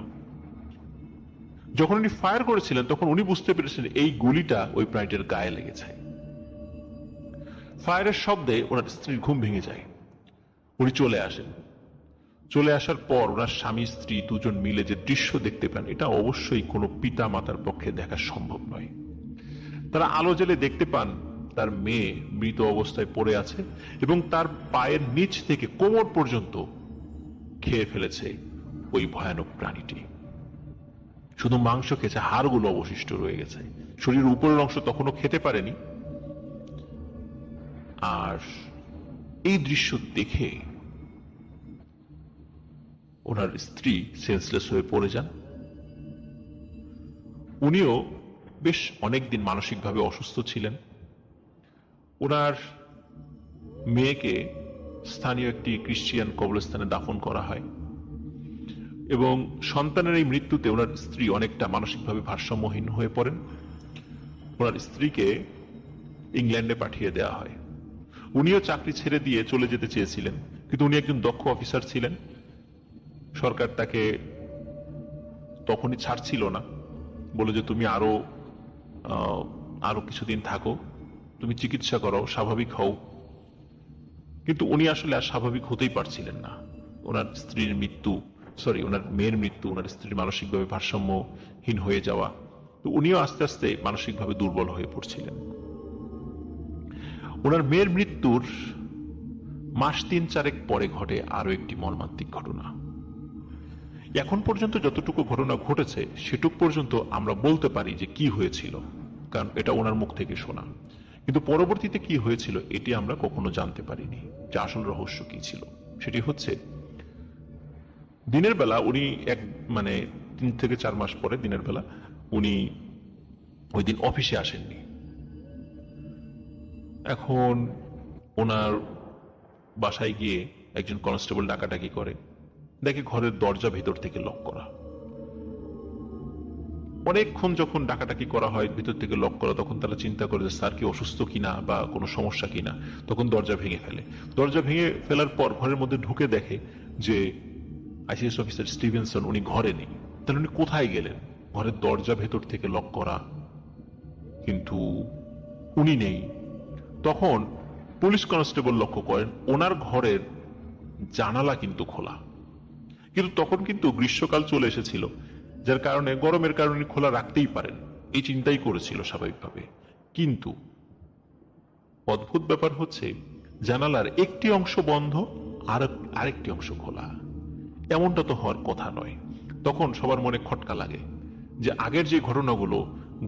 যখন উনি ফায়ার করেছিলেন, তখন উনি বুঝতে পেরেছিলেন এই গুলিটা ওই প্রাণীটির গায়ে লেগেছে। ফায়ারের শব্দে ওনার স্ত্রীর ঘুম ভেঙে যায়। উনি চলে আসেন। চলে আসার পর ওনার স্বামী স্ত্রী দুজন মিলে যে দৃশ্য দেখতে পান, এটা অবশ্যই কোনো পিতা মাতার পক্ষে দেখা সম্ভব নয়। তারা আলো জ্বেলে দেখতে পান তার মেয়ে মৃত অবস্থায় পড়ে আছে এবং তার পায়ের নিচ থেকে কোমর পর্যন্ত খেয়ে ফেলেছে ওই ভয়ানক প্রাণীটি। শুধু মাংস খেয়েছে, হাড়গুলো অবশিষ্ট রয়ে গেছে, শরীরের উপরের অংশ তখনও খেতে পারেনি। আর এই দৃশ্য দেখে ওনার স্ত্রী সেন্সলেস হয়ে পড়ে যান। উনিও বেশ অনেকদিন মানসিকভাবে অসুস্থ ছিলেন। ওনার মেয়েকে স্থানীয় একটি খ্রিস্টিয়ান কবরস্থানে দাফন করা হয়, এবং সন্তানের এই মৃত্যুতে ওনার স্ত্রী অনেকটা মানসিকভাবে ভারসাম্যহীন হয়ে পড়েন। ওনার স্ত্রীকে ইংল্যান্ডে পাঠিয়ে দেওয়া হয়। উনিও চাকরি ছেড়ে দিয়ে চলে যেতে চেয়েছিলেন, কিন্তু উনি একজন দক্ষ অফিসার ছিলেন। সরকার তাকে তখনই ছাড়ছিল না, বলে যে তুমি আরো কিছুদিন থাকো, তুমি চিকিৎসা করো, স্বাভাবিক হও। কিন্তু উনি আসলে আর স্বাভাবিক হতেই পারছিলেন না। ওনার মেয়ের মৃত্যু, ওনার স্ত্রীর মানসিকভাবে ভারসাম্যহীন হয়ে যাওয়া, তো উনিও আস্তে আস্তে মানসিকভাবে দুর্বল হয়ে পড়ছিলেন। ওনার মেয়ের মৃত্যুর মাস 3-4 পরে ঘটে আরো একটি মর্মান্তিক ঘটনা। এখন পর্যন্ত যতটুকু ঘটনা ঘটেছে সেটুক পর্যন্ত আমরা বলতে পারি যে কি হয়েছিল, কারণ এটা ওনার মুখ থেকে শোনা। কিন্তু পরবর্তীতে কি হয়েছিল এটি আমরা কখনো জানতে পারিনি, যে আসল রহস্য কি ছিল। সেটি হচ্ছে, দিনের বেলা উনি 3 থেকে 4 মাস পরে দিনের বেলা উনি ওই দিন অফিসে আসেননি। এখন ওনার বাসায় গিয়ে একজন কনস্টেবল ডাকাডাকি করে, দেখে ঘরের দরজা ভেতর থেকে লক করা। অনেকক্ষণ যখন ডাকাডাকি করা হয়, ভিতর থেকে লক করা, তখন তারা চিন্তা করে যে স্যার কি অসুস্থ কিনা বা কোনো সমস্যা কিনা। তখন দরজা ভেঙে ফেলে। দরজা ভেঙে ফেলার পর ঘরের মধ্যে ঢুকে দেখে যে আইসিএস অফিসার স্টিভেনসন উনি ঘরে নেই। তাহলে উনি কোথায় গেলেন? ঘরের দরজা ভেতর থেকে লক করা, কিন্তু উনি নেই। তখন পুলিশ কনস্টেবল লক্ষ্য করেন ওনার ঘরের জানালা কিন্তু খোলা, কিন্তু তখন কিন্তু গ্রীষ্মকাল চলে এসেছিল, যার কারণে গরমের কারণে খোলা রাখতেই পারেন, এই চিন্তাই করেছিল স্বাভাবিকভাবে। কিন্তু অদ্ভুত ব্যাপার হচ্ছে জানালার একটি অংশ বন্ধ আর আরেকটি অংশ খোলা। এমনটা তো হওয়ার কথা নয়। তখন সবার মনে খটকা লাগে যে আগের যে ঘটনাগুলো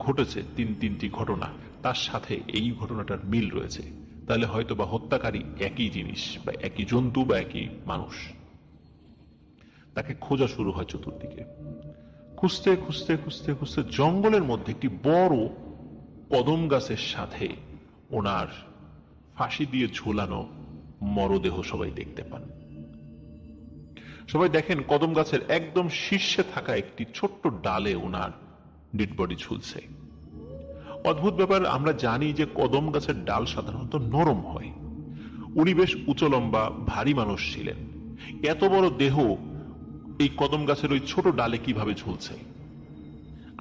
ঘটেছে, তিনটি ঘটনা, তার সাথে এই ঘটনাটার মিল রয়েছে। তাহলে হয়তো বা হত্যাকারী একই জিনিস বা একই জন্তু বা একই মানুষ। তাকে খোঁজা শুরু হয় চতুর্দিকে। খুঁজতে খুঁজতে খুঁজতে খুঁজতে জঙ্গলের মধ্যে একটি বড় কদম গাছের সাথে ওনার ফাঁসি দিয়ে ঝুলানো মরদেহ সবাই দেখতে পান। সবাই দেখেন কদম গাছের একদম শীর্ষে থাকা একটি ছোট্ট ডালে ওনার ডেড বডি ঝুলছে। অদ্ভুত ব্যাপার, আমরা জানি যে কদম গাছের ডাল সাধারণত নরম হয়। উনি বেশ উঁচু লম্বা ভারী মানুষ ছিলেন। এত বড় দেহ এই কদম গাছের ওই ছোট ডালে কিভাবে ঝুলছে?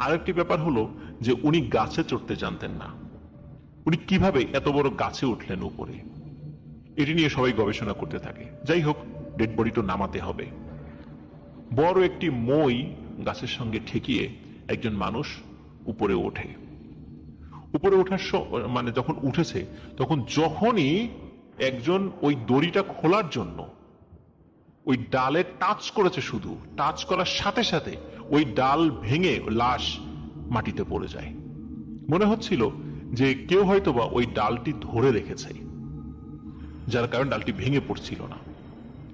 আরেকটি ব্যাপার হলো যে উনি গাছে চড়তে জানতেন না। উনি কিভাবে এত বড় গাছে উঠলেন উপরে? এটি নিয়ে সবাই গবেষণা করতে থাকে। যাই হোক, ডেড বডি তো নামাতে হবে। বড় একটি মই গাছের সঙ্গে ঠেকিয়ে একজন মানুষ উপরে ওঠে। উপরে ওঠার মানে যখন উঠেছে, তখন যখনই একজন ওই দড়িটা খোলার জন্য ওই ডালে টাচ করেছে, শুধু টাচ করার সাথে সাথে ওই ডাল ভেঙে লাশ মাটিতে পড়ে যায়। মনে হচ্ছিল যে কেউ হয়তোবা ওই ডালটি ধরে রেখেছে, যার কারণে ডালটি ভেঙে পড়ছিল না।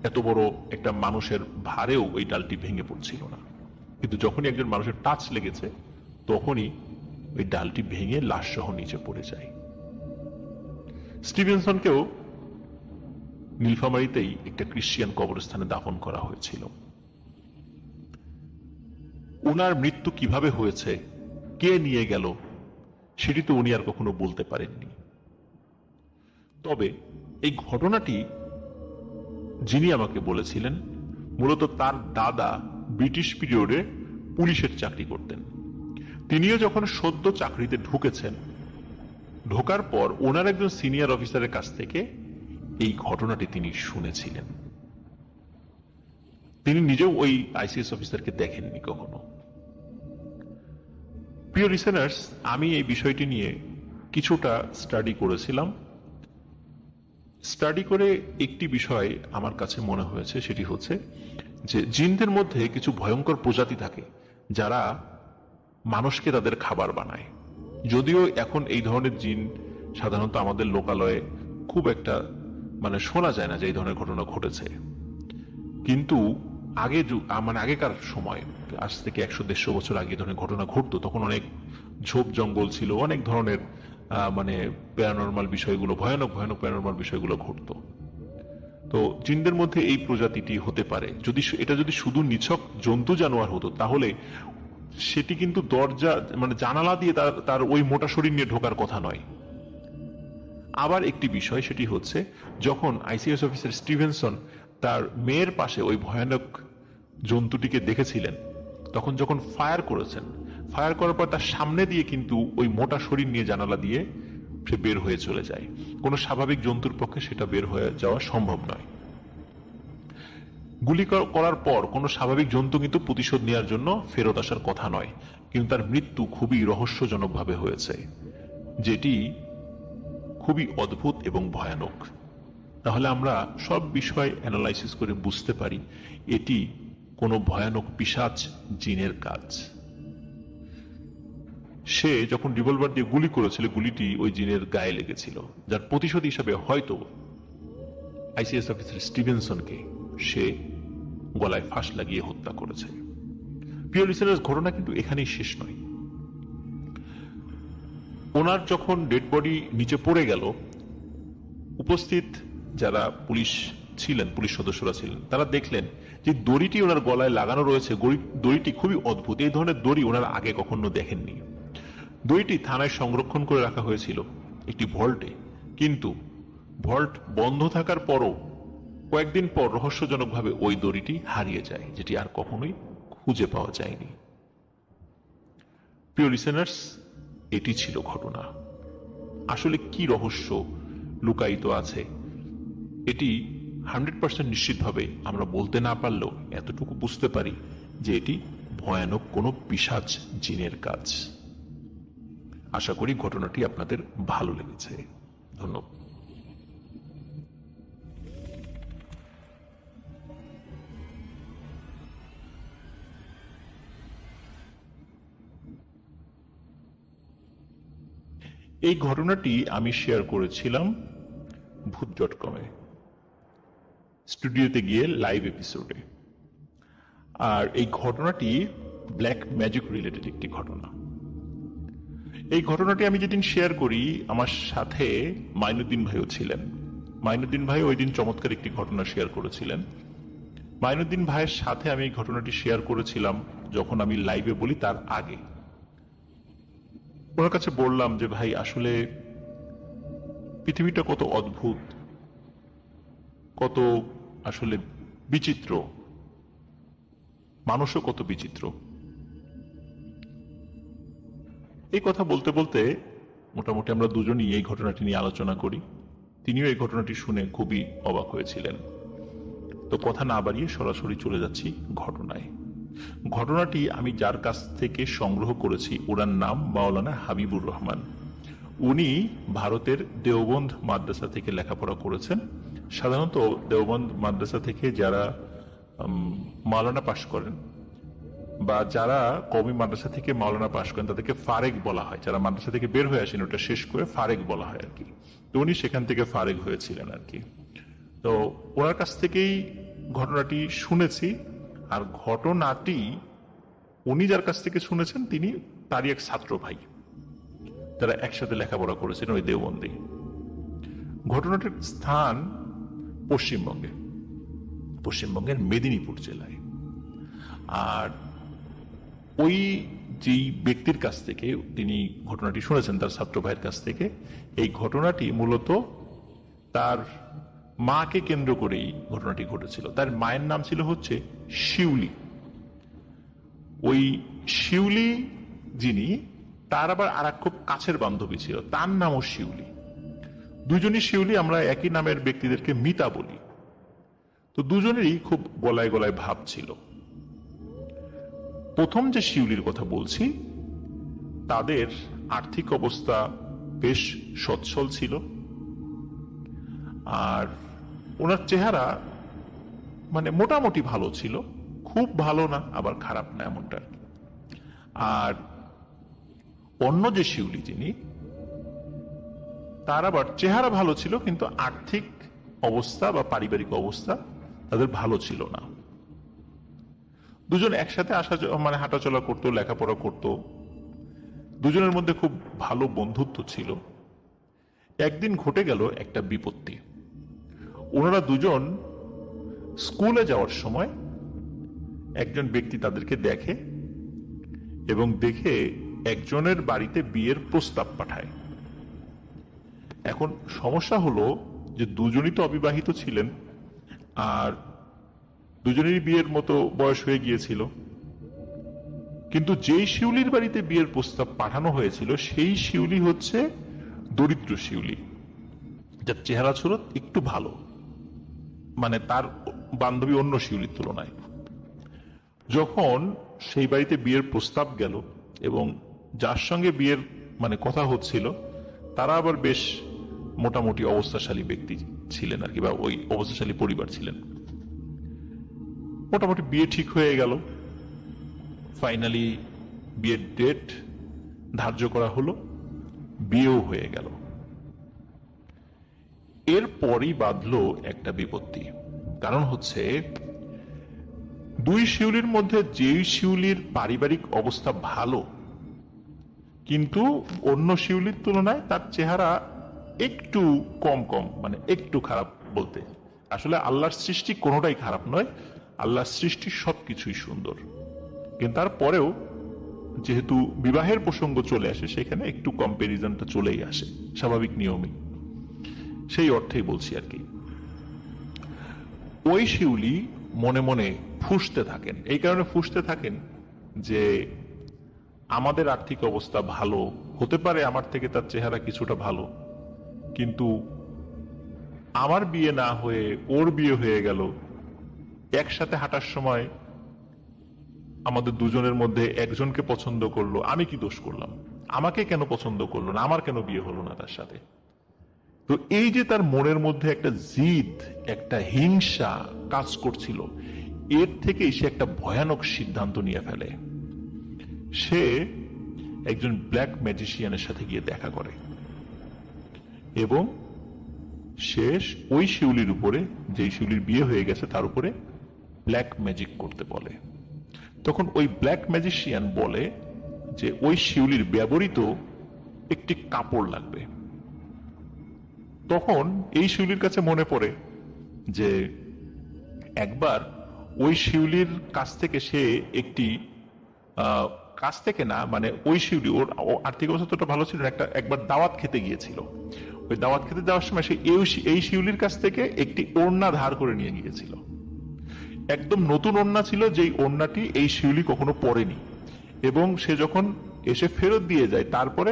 এত বড় একটা মানুষের ভারেও ওই ডালটি ভেঙে পড়ছিল না। কিন্তু যখনই একজন মানুষের টাচ লেগেছে, তখনই ওই ডালটি ভেঙে লাশ সহ নিচে পড়ে যায়। স্টিভেনসনকেও নীলফামারীতেই একটা খ্রিস্টিয়ান কবরস্থানে দাফন করা হয়েছিল। ওনার মৃত্যু কিভাবে হয়েছে, কে নিয়ে গেল, সেটি তো উনি আর কখনো বলতে পারেননি। তবে এই ঘটনাটি যিনি আমাকে বলেছিলেন, মূলত তার দাদা ব্রিটিশ পিরিয়ডে পুলিশের চাকরি করতেন। তিনিও যখন সদ্য চাকরিতে ঢুকেছেন, ঢোকার পর ওনার একজন সিনিয়র অফিসারের কাছ থেকে এই ঘটনাটি তিনি শুনেছিলেন। তিনি নিজেও ওই আইসিএস অফিসারকে দেখেননি কখনো। প্রিয় লিসেনার্স, আমি এই বিষয়টি নিয়ে কিছুটা স্টাডি করেছিলাম। স্টাডি করে একটি বিষয় আমার কাছে মনে হয়েছে, সেটি হচ্ছে যে জিনদের মধ্যে কিছু ভয়ঙ্কর প্রজাতি থাকে যারা মানুষকে তাদের খাবার বানায়। যদিও এখন এই ধরনের জিন সাধারণত আমাদের লোকালয়ে খুব একটা মানে শোনা যায় না যে এই ধরনের ঘটনা ঘটেছে, কিন্তু আগেকার সময়, আজ থেকে 100-150 বছর আগে ধরনের ঘটনা ঘটতো। তখন অনেক ঝোপ জঙ্গল ছিল, অনেক ধরনের মানে প্যারানরমাল বিষয়গুলো, ভয়ানক ভয়ানক প্যারানরমাল বিষয়গুলো ঘটতো। তো জিনদের মধ্যে এই প্রজাতিটি হতে পারে। এটা যদি শুধু নিছক জন্তু জানোয়ার হতো, তাহলে সেটি কিন্তু দরজা মানে জানালা দিয়ে তার ওই মোটা শরীর নিয়ে ঢোকার কথা নয়। আবার একটি বিষয়, সেটি হচ্ছে যখন আইসিএস অফিসার স্টিভেনসন তার মেয়ের পাশে ওই ভয়ানক জন্তুটিকে দেখেছিলেন, তখন যখন ফায়ার করেছেন, ফায়ার করার পর তার সামনে দিয়ে কিন্তু ওই মোটা শরীর নিয়ে জানালা দিয়ে সে বের হয়ে চলে যায়। কোনো স্বাভাবিক জন্তুর পক্ষে সেটা বের হয়ে যাওয়া সম্ভব নয়। গুলি করার পর কোনো স্বাভাবিক জন্তু কিন্তু প্রতিশোধ নেওয়ার জন্য ফেরত আসার কথা নয়, কিন্তু তার মৃত্যু খুবই রহস্যজনকভাবে হয়েছে, যেটি খুবই অদ্ভুত এবং ভয়ানক। তাহলে আমরা সব বিষয় অ্যানালাইসিস করে বুঝতে পারি এটি কোনো ভয়ানক পিশাচ জিনের কাজ। সে যখন রিভলভার দিয়ে গুলি করেছিল, গুলিটি ওই জিনের গায়ে লেগেছিল, যার প্রতিশোধ হিসাবে হয়তো আইসিএস অফিসার স্টিভেনসনকে সে গলায় ফাঁস লাগিয়ে হত্যা করেছে। প্রিয় লিসেনার্স, ঘটনা কিন্তু এখানেই শেষ নয়। ওনার যখন ডেড বডি নিচে পড়ে গেল, উপস্থিত যারা পুলিশ ছিলেন, পুলিশ সদস্যরা ছিলেন, তারা দেখলেন যে দড়িটি ওনার গলায় লাগানো রয়েছে, দড়িটি খুবই অদ্ভুত। এই ধরনের দড়ি ওনারা আগে কখনো দেখেননি। দড়িটি থানায় সংরক্ষণ করে রাখা হয়েছিল একটি ভল্টে, কিন্তু ভল্ট বন্ধ থাকার পরও কয়েকদিন পর রহস্যজনকভাবে ওই দড়িটি হারিয়ে যায়, যেটি আর কখনোই খুঁজে পাওয়া যায়নি। প্রিয় লিসেনার্স, এটি ছিল ঘটনা। আসলে কি রহস্য লুকায়িত আছে এটি 100% নিশ্চিতভাবে আমরা বলতে না পারলেও এতটুকু বুঝতে পারি যে এটি ভয়ানক কোনো পিশাচ জিনের কাজ। আশা করি ঘটনাটি আপনাদের ভালো লেগেছে। ধন্যবাদ। এই ঘটনাটি আমি শেয়ার করেছিলাম ভূত.com-এ, স্টুডিওতে গিয়ে লাইভ এপিসোডে। আর এই ঘটনাটি ব্ল্যাক ম্যাজিক রিলেটেড একটি ঘটনা। এই ঘটনাটি আমি যেদিন শেয়ার করি, আমার সাথে মাইনুদ্দিন ভাইও ছিলেন। মাইনুদ্দিন ভাই ওই দিন চমৎকার একটি ঘটনা শেয়ার করেছিলেন। মাইনুদ্দিন ভাইয়ের সাথে আমি এই ঘটনাটি শেয়ার করেছিলাম যখন আমি লাইভে বলি তার আগে। ওনার কাছে বললাম যে ভাই, আসলে পৃথিবীটা কত অদ্ভুত, কত আসলে বিচিত্র, মানুষও কত বিচিত্র। এই কথা বলতে বলতে মোটামুটি আমরা দুজনই এই ঘটনাটি নিয়ে আলোচনা করি। তিনিও এই ঘটনাটি শুনে খুবই অবাক হয়েছিলেন। তো কথা না বাড়িয়ে সরাসরি চলে যাচ্ছি ঘটনায়। ঘটনাটি আমি যার কাছ থেকে সংগ্রহ করেছি ওনার নাম মাওলানা হাবিবুর রহমান। উনি ভারতের দেওবন্দ মাদ্রাসা থেকে লেখাপড়া করেছেন। সাধারণত দেওবন্দ মাদ্রাসা থেকে যারা মাওলানা পাশ করেন বা যারা কওমি মাদ্রাসা থেকে মাওলানা পাশ করেন তাদেরকে ফারেক বলা হয়। যারা মাদ্রাসা থেকে বের হয়ে আসেন ওটা শেষ করে ফারেক বলা হয় আর কি। তো উনি সেখান থেকে ফারেক হয়েছিলেন আর কি। তো ওনার কাছ থেকেই ঘটনাটি শুনেছি। আর ঘটনাটি উনি যার কাছ থেকে শুনেছেন তিনি তারই এক ছাত্র ভাই, তারা একসাথে লেখাপড়া করেছেন ওই দেওবন্দে। ঘটনাটির স্থান পশ্চিমবঙ্গের মেদিনীপুর জেলায়। আর ওই যেই ব্যক্তির কাছ থেকে তিনি ঘটনাটি শুনেছেন, তার ছাত্র ভাইয়ের কাছ থেকে, এই ঘটনাটি মূলত তার মাকে কেন্দ্র করেই ঘটনাটি ঘটেছিল। তার মায়ের নাম ছিল হচ্ছে শিউলি। ওই শিউলি যিনি, তার আবার আর এক খুব কাছের বান্ধবী ছিল, তার নামও শিউলি। দুজনই শিউলি, আমরা একই নামের ব্যক্তিদেরকে মিতা বলি। তো দুজনেরই খুব গলায় গলায় ভাব ছিল। প্রথম যে শিউলির কথা বলছি, তাদের আর্থিক অবস্থা বেশ সচ্ছল ছিল। আর ওনার চেহারা মানে মোটামুটি ভালো ছিল, খুব ভালো না আবার খারাপ না, এমনটা। আর অন্য যে শিউলি যিনি, তার আবার চেহারা ভালো ছিল কিন্তু আর্থিক অবস্থা বা পারিবারিক অবস্থা তাদের ভালো ছিল না। দুজন একসাথে হাঁটাচলা করতো, লেখাপড়া করতো, দুজনের মধ্যে খুব ভালো বন্ধুত্ব ছিল। একদিন ঘটে গেল একটা বিপত্তি। ওনারা দুজন স্কুলে যাওয়ার সময় একজন ব্যক্তি তাদেরকে দেখে এবং দেখে একজনের বাড়িতে বিয়ের প্রস্তাব পাঠায়। এখন সমস্যা হলো যে দুজনই তো অবিবাহিত ছিলেন, আর দুজনেরই বিয়ের মতো বয়স হয়ে গিয়েছিল। কিন্তু যেই শিউলির বাড়িতে বিয়ের প্রস্তাব পাঠানো হয়েছিল সেই শিউলি হচ্ছে দরিদ্র শিউলি, যার চেহারা ছিল একটু ভালো, মানে তার বান্ধবী অন্য শিউলির তুলনায়। যখন সেই বাড়িতে বিয়ের প্রস্তাব গেল এবং যার সঙ্গে বিয়ের কথা হচ্ছিল তারা আবার বেশ মোটামুটি অবস্থাশালী ব্যক্তি ছিলেন আর কি, বা ওই অবস্থাশালী পরিবার ছিলেন। মোটামুটি বিয়ে ঠিক হয়ে গেল। ফাইনালি বিয়ের ডেট ধার্য করা হলো, বিয়েও হয়ে গেল। এরপরই বাঁধলো একটা বিপত্তি। কারণ হচ্ছে দুই শিউলির মধ্যে যেই শিউলির পারিবারিক অবস্থা ভালো, কিন্তু অন্য শিউলির তুলনায় তার চেহারা একটু কম, একটু খারাপ বলতে আসলে আল্লাহর সৃষ্টি কোনোটাই খারাপ নয়, আল্লাহর সৃষ্টি সবকিছুই সুন্দর, কিন্তু তারপরেও যেহেতু বিবাহের প্রসঙ্গ চলে আসে সেখানে একটু কম্পারিজনটা চলেই আসে, স্বাভাবিক নিয়মে। সেই অর্থেই বলছি আর কি। ওই শিউলি মনে মনে ফুঁসতে থাকেন। এই কারণে ফুঁসতে থাকেন যে আমাদের আর্থিক অবস্থা ভালো হতে পারে, আমার থেকে তার চেহারা কিছুটা ভালো, কিন্তু আমার বিয়ে না হয়ে ওর বিয়ে হয়ে গেল। একসাথে হাঁটার সময় আমাদের দুজনের মধ্যে একজনকে পছন্দ করলো, আমি কি দোষ করলাম? আমাকে কেন পছন্দ করলো না? আমার কেন বিয়ে হলো না তার সাথে? তো এই যে তার মনের মধ্যে একটা জিদ, একটা হিংসা কাজ করছিল, এর থেকেই সে একটা ভয়ানক সিদ্ধান্ত নিয়ে ফেলে। সে একজন ব্ল্যাক ম্যাজিশিয়ানের সাথে গিয়ে দেখা করে এবং শেষ ওই শিউলির উপরে, যে শিউলির বিয়ে হয়ে গেছে তার উপরে ব্ল্যাক ম্যাজিক করতে বলে। তখন ওই ব্ল্যাক ম্যাজিশিয়ান বলে যে ওই শিউলির ব্যবহৃত একটি কাপড় লাগবে। তখন এই শিউলির কাছে মনে পড়ে যে একবার ওই শিউলির কাছ থেকে সে একটি কাছ থেকে না, মানে ওই শিউলি, ওর আর্থিক অবস্থা তো ভালো ছিল না, একবার দাওয়াত খেতে গিয়েছিল। ওই দাওয়াত খেতে যাওয়ার সময় সে এই শিউলির কাছ থেকে একটি ওড়না ধার করে নিয়ে গিয়েছিল। একদম নতুন ওড়না ছিল, যেই ওড়নাটি এই শিউলি কখনো পরেনি, এবং সে যখন এসে ফেরত দিয়ে যায় তারপরে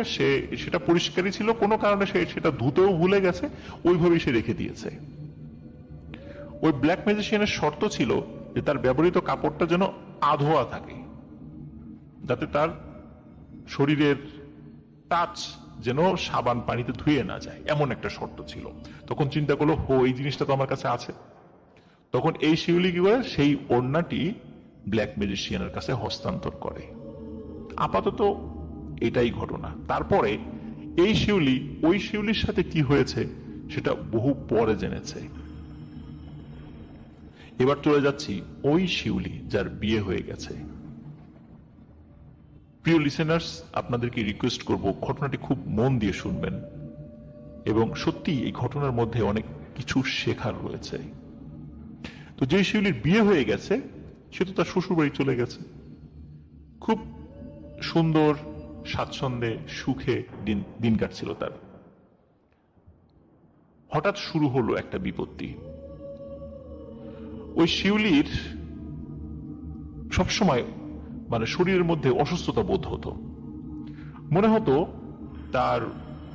সেটা পরিষ্কারই ছিল, কোনো কারণে সে সেটা ধুতেও ভুলে গেছে, ওইভাবেই সে রেখে দিয়েছে। ওই ব্ল্যাক ম্যাজিশিয়ানের শর্ত ছিল যে তার ব্যবহৃত কাপড়টা যেন আধোয়া থাকে, যাতে তার শরীরের টাচ যেন সাবান পানিতে ধুয়ে না যায়, এমন একটা শর্ত ছিল। তখন চিন্তা করলো, এই জিনিসটা তো আমার কাছে আছে। তখন এই শিউলি কি করে, সেই ওড়নাটি ব্ল্যাক ম্যাজিশিয়ানের কাছে হস্তান্তর করে। আপাতত এটাই ঘটনা। তারপরে এই শিউলি ওই শিউলির সাথে কি হয়েছে সেটা বহু পরে জেনেছে। এবার চলে যাচ্ছি ওই শিউলি যার বিয়ে হয়ে গেছে। প্রিয় লিসেনার্স, আপনাদেরকে রিকোয়েস্ট করব ঘটনাটি খুব মন দিয়ে শুনবেন, এবং সত্যি এই ঘটনার মধ্যে অনেক কিছু শেখার রয়েছে। তো যে শিউলির বিয়ে হয়ে গেছে সে তো তার শ্বশুর বাড়ি চলে গেছে, খুব সুন্দর স্বাচ্ছন্দ্যে সুখে দিন কাটছিল তার। হঠাৎ শুরু হলো একটা বিপত্তি। ওই শিউলির সবসময় মানে শরীরের মধ্যে অসুস্থতা বোধ হতো, মনে হতো তার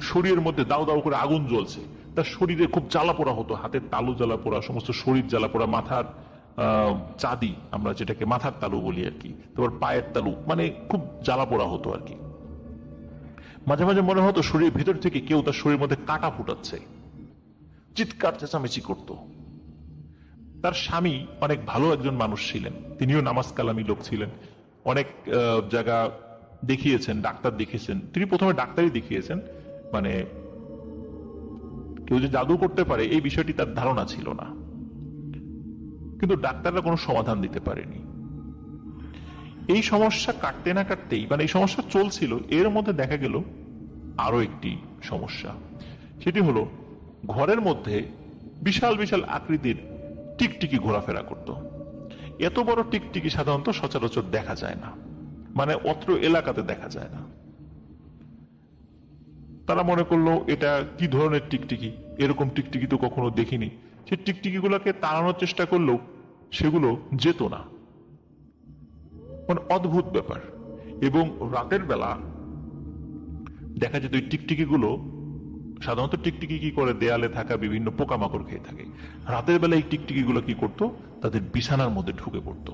শরীরের মধ্যে দাউ দাউ করে আগুন জ্বলছে, তার শরীরে খুব জ্বালা পোড়া হতো, হাতের তালু জ্বালা পোড়া, সমস্ত শরীর জ্বালা পোড়া, মাথার চাঁদি, আমরা যেটাকে মাথার তালু বলি আর কি, তারপর পায়ের তালু, মানে খুব জ্বালা পোড়া হতো আর কি। মাঝে মাঝে মনে হতো শরীরের ভেতর থেকে কেউ তার শরীরের মধ্যে কাটা ফুটাচ্ছে, চিৎকার চেঁচামেচি করত। তার স্বামী অনেক ভালো একজন মানুষ ছিলেন, তিনিও নামাজ কালামি লোক ছিলেন, অনেক জায়গা দেখিয়েছেন, ডাক্তার দেখিয়েছেন। তিনি প্রথমে ডাক্তারই দেখিয়েছেন, মানে কেউ যে জাদু করতে পারে এই বিষয়টি তার ধারণা ছিল না, কিন্তু ডাক্তাররা কোনো সমাধান দিতে পারেনি। এই সমস্যা কাটতে না কাটতেই, মানে এই সমস্যা চলছিল, এর মধ্যে দেখা গেল আরো একটি সমস্যা। সেটি হলো ঘরের মধ্যে বিশাল বিশাল আকৃতির টিকটিকি ঘোরাফেরা করত। এত বড় টিকটিকি সাধারণত সচরাচর দেখা যায় না, মানে অত্র এলাকাতে দেখা যায় না। তারা মনে করলো এটা কি ধরনের টিকটিকি, এরকম টিকটিকি তো কখনো দেখিনি। সে টিকটিকি গুলোকে তাড়ানোর চেষ্টা করলেও সেগুলো যেত না, মানে অদ্ভুত ব্যাপার। এবং রাতের বেলা দেখা যেত এই টিকটিকি গুলো, সাধারণত টিকটিকি কি করে, দেয়ালে থাকা বিভিন্ন পোকামাকড় খেয়ে থাকে। রাতের বেলা এই টিকটিকি গুলো কি করতো, তাদের বিছানার মধ্যে ঢুকে পড়তো,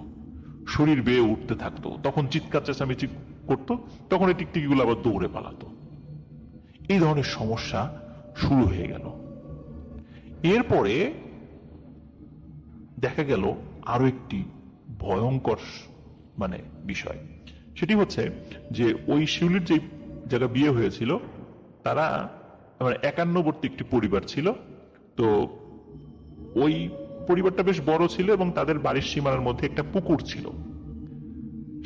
শরীর বেয়ে উঠতে থাকতো, তখন চিৎকার চেঁচামেচি করতো, তখন এই টিকটিকি গুলো আবার দৌড়ে পালাতো। এই ধরনের সমস্যা শুরু হয়ে গেল। এরপরে দেখা গেল আরো একটি ভয়ঙ্কর মানে বিষয়। সেটি হচ্ছে যে ওই শিউলির যে জায়গা বিয়ে হয়েছিল, তারা মানে একান্নবর্তী একটি পরিবার ছিল। তো ওই পরিবারটা বেশ বড় ছিল এবং তাদের বাড়ির সীমানার মধ্যে একটা পুকুর ছিল।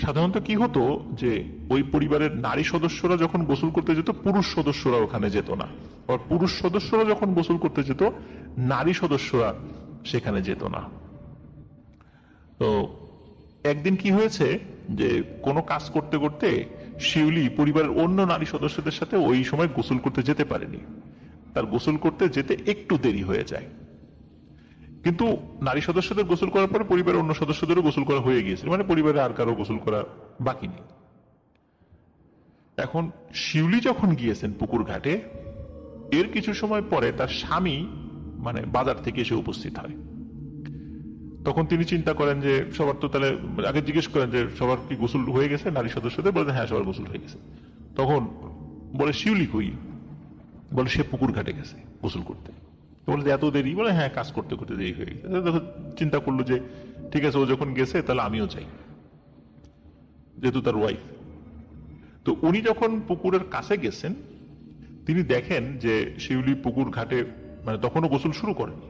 সাধারণত কি হতো যে ওই পরিবারের নারী সদস্যরা যখন গোসল করতে যেত, পুরুষ সদস্যরা ওখানে যেত না। আর পুরুষ সদস্যরা যখন গোসল করতে যেত, নারী সদস্যরা সেখানে যেত না। তো একদিন কি হয়েছে যে কোনো কাজ করতে করতে শিউলি পরিবারের অন্য নারী সদস্যদের সাথে ওই সময় গোসল করতে যেতে পারেনি। তার গোসল করতে যেতে একটু দেরি হয়ে যায়, কিন্তু নারী সদস্যদের গোসল করার পরে পরিবারের অন্য সদস্যদেরও গোসল করা হয়ে গিয়েছিল, মানে পরিবারে আর কারো গোসল করা বাকি নেই। এখন শিউলি যখন গিয়েছেন পুকুর ঘাটে, এর কিছু সময় পরে তার স্বামী মানে বাজার থেকে এসে উপস্থিত হয়। তখন তিনি চিন্তা করেন যে সবার তো তাহলে আগে জিজ্ঞেস করেন যে সবার কি গোসল হয়ে গেছে নারী সদস্যদের, বলে হ্যাঁ সবার গোসল হয়ে গেছে। তখন বলে শিউলি কই? বলে সে পুকুর ঘাটে গেছে গোসল করতে। বলে এত দেরি? বলে হ্যাঁ কাজ করতে করতে দেরি হয়ে গেছে। তখন চিন্তা করলো যে ঠিক আছে, ও যখন গেছে তাহলে আমিও যাই, যেহেতু তার ওয়াইফ। তো উনি যখন পুকুরের কাছে গেছেন, তিনি দেখেন যে শিউলি পুকুর ঘাটে মানে তখনও গোসল শুরু করেনি।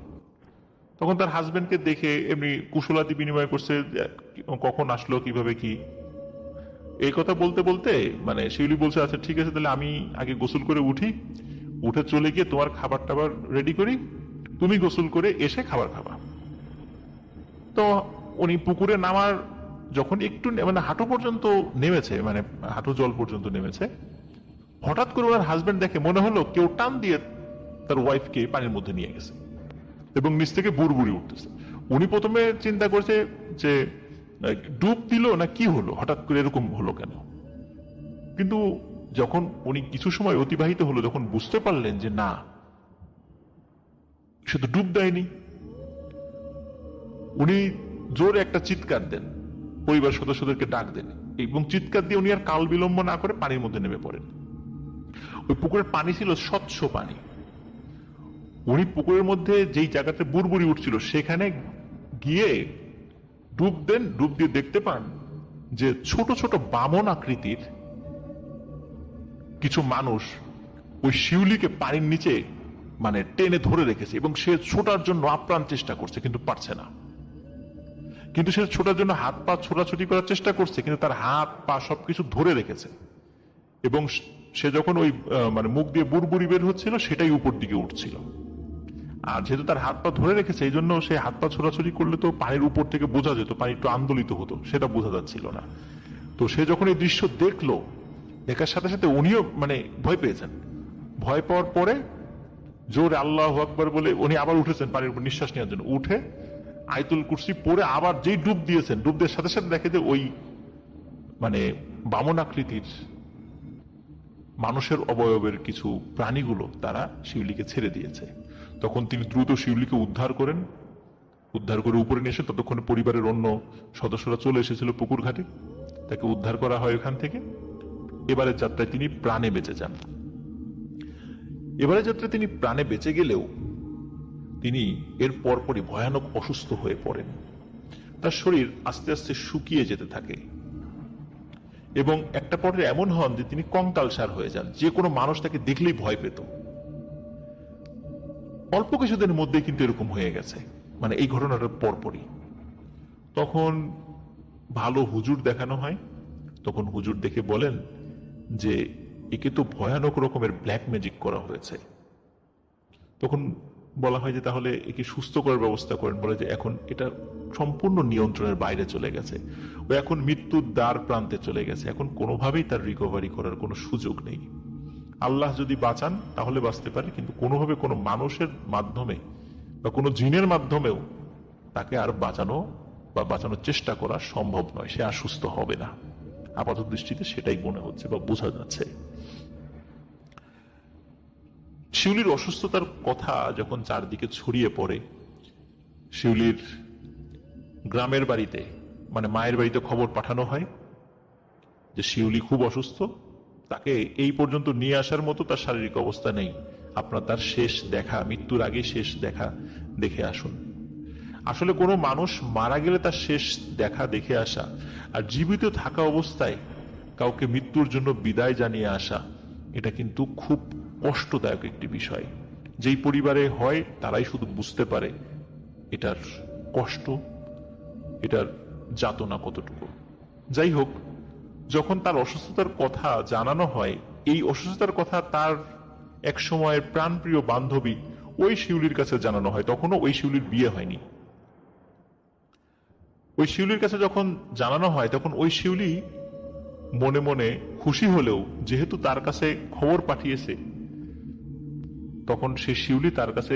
তখন তার হাজবেন্ডকে দেখে এমনি কুশলাদি বিনিময় করছে, কখন আসলো, কিভাবে কি, এই কথা বলতে বলতে মানে শিউলি বলছে আচ্ছা ঠিক আছে, তাহলে আমি আগে গোসল করে উঠি, উঠে চলে গিয়ে তোমার খাবার টাবার রেডি করি, তুমি গোসল করে এসে খাবার খাবা। তো উনি পুকুরে নামার যখন একটু মানে হাঁটু পর্যন্ত নেমেছে, মানে হাঁটু জল পর্যন্ত নেমেছে, হঠাৎ করে ওনার হাজবেন্ড দেখে মনে হলো কেউ টান দিয়ে তার ওয়াইফকে পানির মধ্যে নিয়ে গেছে এবং নিচ থেকে বুড়বুড়ি উঠতেছে। উনি প্রথমে চিন্তা করছে যে ডুব দিল না কি হলো, হঠাৎ করে এরকম হলো কেন। কিন্তু যখন উনি কিছু সময় অতিবাহিত হলো, যখন বুঝতে পারলেন যে না, সে তো ডুব দেয়নি, উনি জোরে একটা চিৎকার দেন, পরিবার সদস্যদেরকে ডাক দেন এবং চিৎকার দিয়ে উনি আর কাল বিলম্ব না করে পানির মধ্যে নেমে পড়েন। ওই পুকুরের পানি ছিল স্বচ্ছ পানি। উনি পুকুরের মধ্যে যেই জায়গাতে বুড়বুড়ি উঠছিল সেখানে গিয়ে ডুব দেন। ডুব দিয়ে দেখতে পান যে ছোট ছোট বামন আকৃতির কিছু মানুষ ওই শিউলিকে পানির নিচে মানে টেনে ধরে রেখেছে এবং সে ছোটার জন্য আপ্রাণ চেষ্টা করছে কিন্তু পারছে না। কিন্তু সে ছোটার জন্য হাত পা ছোটাছুটি করার চেষ্টা করছে, কিন্তু তার হাত পা সবকিছু ধরে রেখেছে এবং সে যখন ওই মানে মুখ দিয়ে বুড়বুড়ি বের হচ্ছিল সেটাই উপর দিকে উঠছিল। আর যেহেতু তার হাত পা ধরে রেখেছে এই জন্য সে হাত পা ছোড়াছুড়ি করলে তো পানির উপর থেকে বোঝা যেত, পানি একটু আন্দোলিত হতো, সেটা বোঝা যাচ্ছিল না। তো সে যখন এই দৃশ্য দেখলো, দেখার সাথে সাথে উনিও মানে ভয় পেয়েছেন। ভয় পাওয়ার পরে জোরে আল্লাহু আকবার বলে উনি আবার উঠেছেন পানির উপর নিঃশ্বাস নেওয়ার জন্য। উঠে আয়াতুল কুরসি পড়ে আবার যেই ডুব দিয়েছেন, ডুব দেওয়ার সাথে সাথে দেখে যে ওই মানে বামন আকৃতির মানুষের অবয়বের কিছু প্রাণীগুলো তারা শিউলিকে ছেড়ে দিয়েছে। তখন তিনি দ্রুত শিউলিকে উদ্ধার করেন, উদ্ধার করে উপরে নিয়ে এসে ততক্ষণে পরিবারের অন্য সদস্যরা চলে এসেছিল পুকুর ঘাটে, তাকে উদ্ধার করা হয় ওখান থেকে। এবারের যাত্রায় তিনি প্রাণে বেঁচে যান। এবারের যাত্রায় তিনি প্রাণে বেঁচে গেলেও তিনি এর পরপরই ভয়ানক অসুস্থ হয়ে পড়েন। তার শরীর আস্তে আস্তে শুকিয়ে যেতে থাকে এবং একটা পর্যায়ে এমন হন যে তিনি কঙ্কালসার হয়ে যান, যে কোনো মানুষ তাকে দেখলেই ভয় পেত। অল্প কিছুদিনের মধ্যে কিন্তু এরকম হয়ে গেছে, মানে এই ঘটনাটার পরপরই। তখন ভালো হুজুর দেখানো হয়। তখন হুজুর দেখে বলেন যে একে তো ভয়ানক রকমের ব্ল্যাক ম্যাজিক করা হয়েছে। তখন বলা হয় যে তাহলে একে সুস্থ করার ব্যবস্থা করেন। বলে যে এখন এটা সম্পূর্ণ নিয়ন্ত্রণের বাইরে চলে গেছে, ও এখন মৃত্যুর দ্বার প্রান্তে চলে গেছে, এখন কোনোভাবেই তার রিকভারি করার কোনো সুযোগ নেই। আল্লাহ যদি বাঁচান তাহলে বাঁচতে পারে, কিন্তু কোনোভাবে কোনো মানুষের মাধ্যমে বা কোনো জিনের মাধ্যমেও তাকে আর বাঁচানো বা বাঁচানোর চেষ্টা করা সম্ভব নয়, সে আর সুস্থ হবে না। আপাত দৃষ্টিতে সেটাই মনে হচ্ছে বা বোঝা যাচ্ছে। শিউলির অসুস্থতার কথা যখন চারদিকে ছড়িয়ে পড়ে, শিউলির গ্রামের বাড়িতে মানে মায়ের বাড়িতে খবর পাঠানো হয় যে শিউলি খুব অসুস্থ, তাকে এই পর্যন্ত নিয়ে আসার মতো তার শারীরিক অবস্থা নেই, আপনার তার শেষ দেখা, মৃত্যুর আগে শেষ দেখা দেখে আসুন। আসলে কোনো মানুষ মারা গেলে তার শেষ দেখা দেখে আসা আর জীবিত থাকা অবস্থায় কাউকে মৃত্যুর জন্য বিদায় জানিয়ে আসা, এটা কিন্তু খুব কষ্টদায়ক একটি বিষয়। যেই পরিবারে হয় তারাই শুধু বুঝতে পারে এটার কষ্ট, এটার যাতনা কতটুকু। যাই হোক, যখন তার অসুস্থতার কথা জানানো হয়, এই অসুস্থতার কথা তার এক সময়ের প্রাণপ্রিয় বান্ধবী ওই শিউলির কাছে জানানো হয়। তখনও ওই শিউলির বিয়ে হয়নি। ওই শিউলির কাছে যখন জানানো হয় তখন ওই শিউলি মনে মনে খুশি হলেও যেহেতু তার কাছে খবর পাঠিয়েছে, তখন সে শিউলি তার কাছে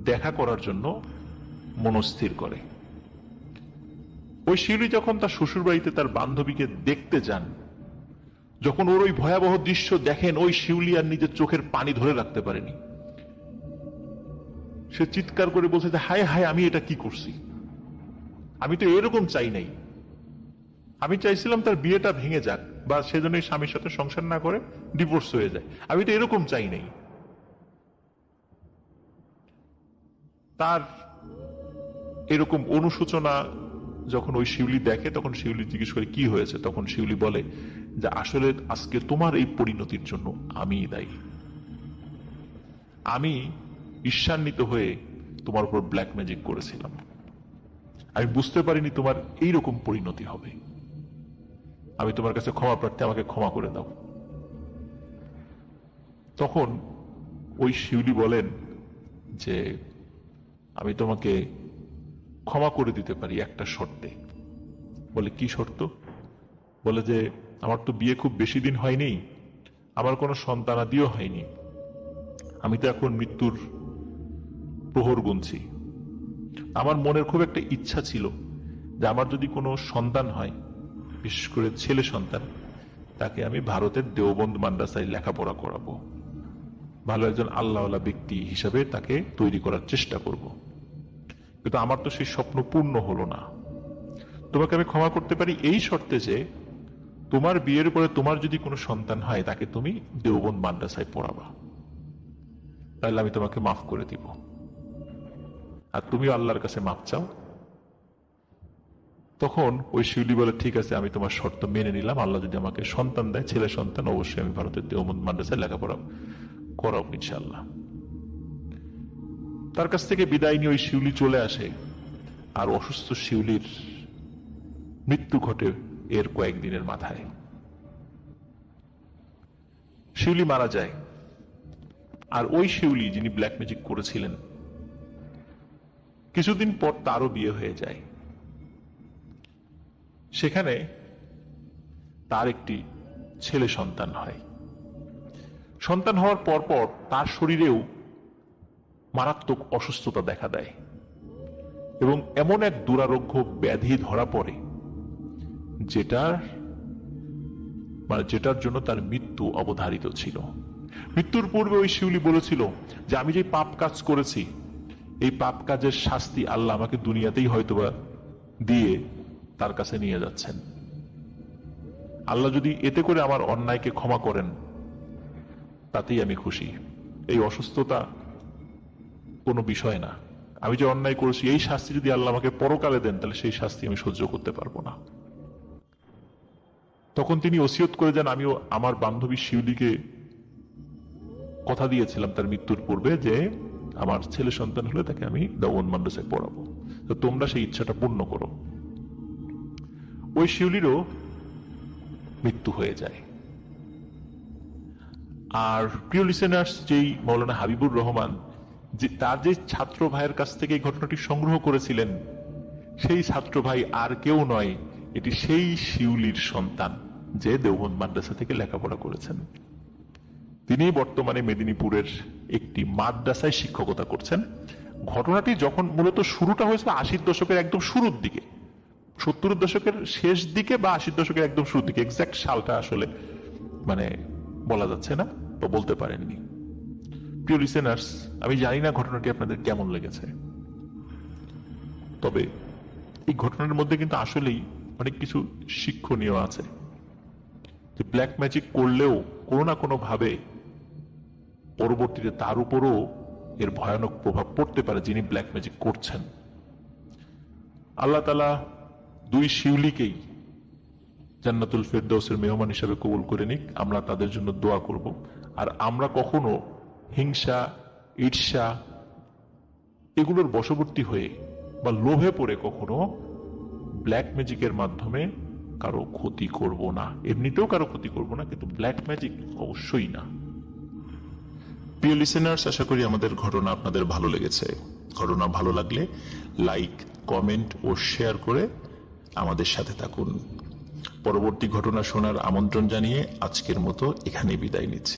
দেখা করার জন্য মনস্থির করে। ওই শিউলি যখন তার শ্বশুর বাড়িতে তার বান্ধবীকে দেখতে যান, যখন ওর ওই ভয়াবহ দৃশ্য দেখেন, ওই শিউলি আর নিজের চোখের পানি ধরে রাখতে পারেনি। সে চিৎকার করে বলছে যে হায় হায়, আমি এটা কি করছি, আমি তো এরকম চাই নাই। আমি চাইছিলাম তার বিয়েটা ভেঙে যাক, বা সেজন্য স্বামীর সাথে সংসার না করে ডিভোর্স হয়ে যায়। আমি তো এরকম চাই নাই। তার এরকম অনুশোচনা যখন ওই শিউলি দেখে, তখন শিউলি জিজ্ঞেস করে কি হয়েছে। তখন শিউলি বলে যে আসলে আজকে তোমার এই পরিণতির জন্য আমিই দায়ী। আমি ঈর্ষান্বিত হয়ে তোমার উপর ব্ল্যাক ম্যাজিক করেছিলাম। আমি বুঝতে পারিনি তোমার এইরকম পরিণতি হবে। আমি তোমার কাছে ক্ষমা প্রার্থী, আমাকে ক্ষমা করে দাও। তখন ওই শিউলি বলেন যে আমি তোমাকে ক্ষমা করে দিতে পারি একটা শর্তে। বলে কি শর্ত? বলে যে আমার তো বিয়ে খুব বেশি দিন হয়নি, আমার কোনো সন্তানাদিও হয়নি, আমি তো এখন মৃত্যুর প্রহর গুনছি। আমার মনের খুব একটা ইচ্ছা ছিল যে আমার যদি কোনো সন্তান হয়, বিশেষ করে ছেলে সন্তান, তাকে আমি ভারতের দেওবন্দ মাদ্রাসায় লেখাপড়া করাবো, ভালো একজন আল্লাহওয়ালা ব্যক্তি হিসাবে তাকে তৈরি করার চেষ্টা করব। কিন্তু আমার তো সেই স্বপ্ন পূর্ণ হলো না। তোমাকে আমি ক্ষমা করতে পারি এই শর্তে যে তোমার বিয়ের পরে তোমার যদি কোনো সন্তান হয়, তাকে তুমি দেওবন্দ মাদ্রাসায় পড়াবা, তাহলে আমি তোমাকে মাফ করে দিব। আর তুমিও আল্লাহর কাছে মাফ চাও। তখন ওই শিউলি বলে ঠিক আছে, আমি তোমার শর্ত মেনে নিলাম। আল্লাহ যদি আমাকে সন্তান দেয়, ছেলে সন্তান, অবশ্যই আমি ভারতের দেওবন্দ মাদ্রাসায় লেখাপড়া করাবো ইনশাআল্লাহ। তার কাছ থেকে বিদায় নিয়ে ওই শিউলি চলে আসে। আর অসুস্থ শিউলির মৃত্যু ঘটে এর কয়েকদিনের মাথায়। শিউলি মারা যায়। আর ওই শিউলি যিনি ব্ল্যাক ম্যাজিক করেছিলেন, কিছুদিন পর তারও বিয়ে হয়ে যায়। সেখানে তার একটি ছেলে সন্তান হয়। সন্তান হওয়ার পর তার শরীরেও মারাত্মক অসুস্থতা দেখা দেয় এবং এমন এক দুরারোগ্য ব্যাধি ধরা পড়ে যেটার জন্য তার মৃত্যু অবধারিত ছিল। মৃত্যুর পূর্বে ওই শিউলি বলেছিল যে আমি যে পাপ কাজ করেছি, এই পাপ কাজের শাস্তি আল্লাহ আমাকে দুনিয়াতেই হয়তোবা দিয়ে তার কাছে নিয়ে যাচ্ছেন। আল্লাহ যদি এতে করে আমার অন্যায়কে ক্ষমা করেন, তাতেই আমি খুশি। এই অসুস্থতা কোনো বিষয় না। আমি যে অন্যায় করেছি, এই শাস্তি যদি আল্লাহ আমাকে পরকালে দেন, তাহলে সেই শাস্তি আমি সহ্য করতে পারবো না। তখন তিনি ওসিয়ত করে যান, আমিও আমার বান্ধবী শিউলিকে কথা দিয়েছিলাম তার মৃত্যুর পূর্বে যে আমার ছেলে সন্তান হলে তাকে আমি দেওবন্দ মাদ্রাসায় পড়াবো, তো তোমরা সেই ইচ্ছাটা পূর্ণ করো। ওই শিউলিরও মৃত্যু হয়ে যায়। আর প্রিয় লিসেনার্স, যেই মৌলানা হাবিবুর রহমান যে তার যে ছাত্র ভাইয়ের কাছ থেকে এই ঘটনাটি সংগ্রহ করেছিলেন, সেই ছাত্র ভাই আর কেউ নয়, এটি সেই শিউলির সন্তান যে দেওবন্দ মাদ্রাসা থেকে লেখাপড়া করেছেন। তিনি বর্তমানে মেদিনীপুরের একটি মাদ্রাসায় শিক্ষকতা করছেন। ঘটনাটি যখন মূলত শুরুটা হয়েছিল 80 দশকের একদম শুরুর দিকে, 70 দশকের শেষ দিকে বা 80 দশকের একদম শুরুর দিকে, এক্সাক্ট সালটা আসলে বলা যাচ্ছে না বা বলতে পারেননি। প্রিয় লিসেনার্স, আমি জানি না ঘটনাটি আপনাদের কেমন লেগেছে, তবে এই ঘটনার মধ্যে কিন্তু আসলেই অনেক কিছু শিক্ষণীয় আছে। যে ব্ল্যাক ম্যাজিক করলেও কোনো না কোনো ভাবে পরবর্তীতে তার উপরও এর ভয়ানক প্রভাব পড়তে পারে যিনি ব্ল্যাক ম্যাজিক করছেন। আল্লাহ তাআলা দুই শিউলিকেই জান্নাতুল ফেরদাউসের মেহমান হিসেবে কবুল করে নিক। আমরা তাদের জন্য দোয়া করব। আর আমরা কখনো হিংসা, ঈর্ষা এগুলোর বশবর্তী হয়ে বা লোভে পড়ে কখনো ব্ল্যাক ম্যাজিকের মাধ্যমে কারো ক্ষতি করব না। এমনিতেও কারো ক্ষতি করব না, কিন্তু ব্ল্যাক ম্যাজিক অবশ্যই না। প্রিয় লিসেনার্স, আশা করি আমাদের ঘটনা আপনাদের ভালো লেগেছে। ঘটনা ভালো লাগলে লাইক, কমেন্ট ও শেয়ার করে আমাদের সাথে থাকুন। পরবর্তী ঘটনা শোনার আমন্ত্রণ জানিয়ে আজকের মতো এখানে বিদায় নিচ্ছি।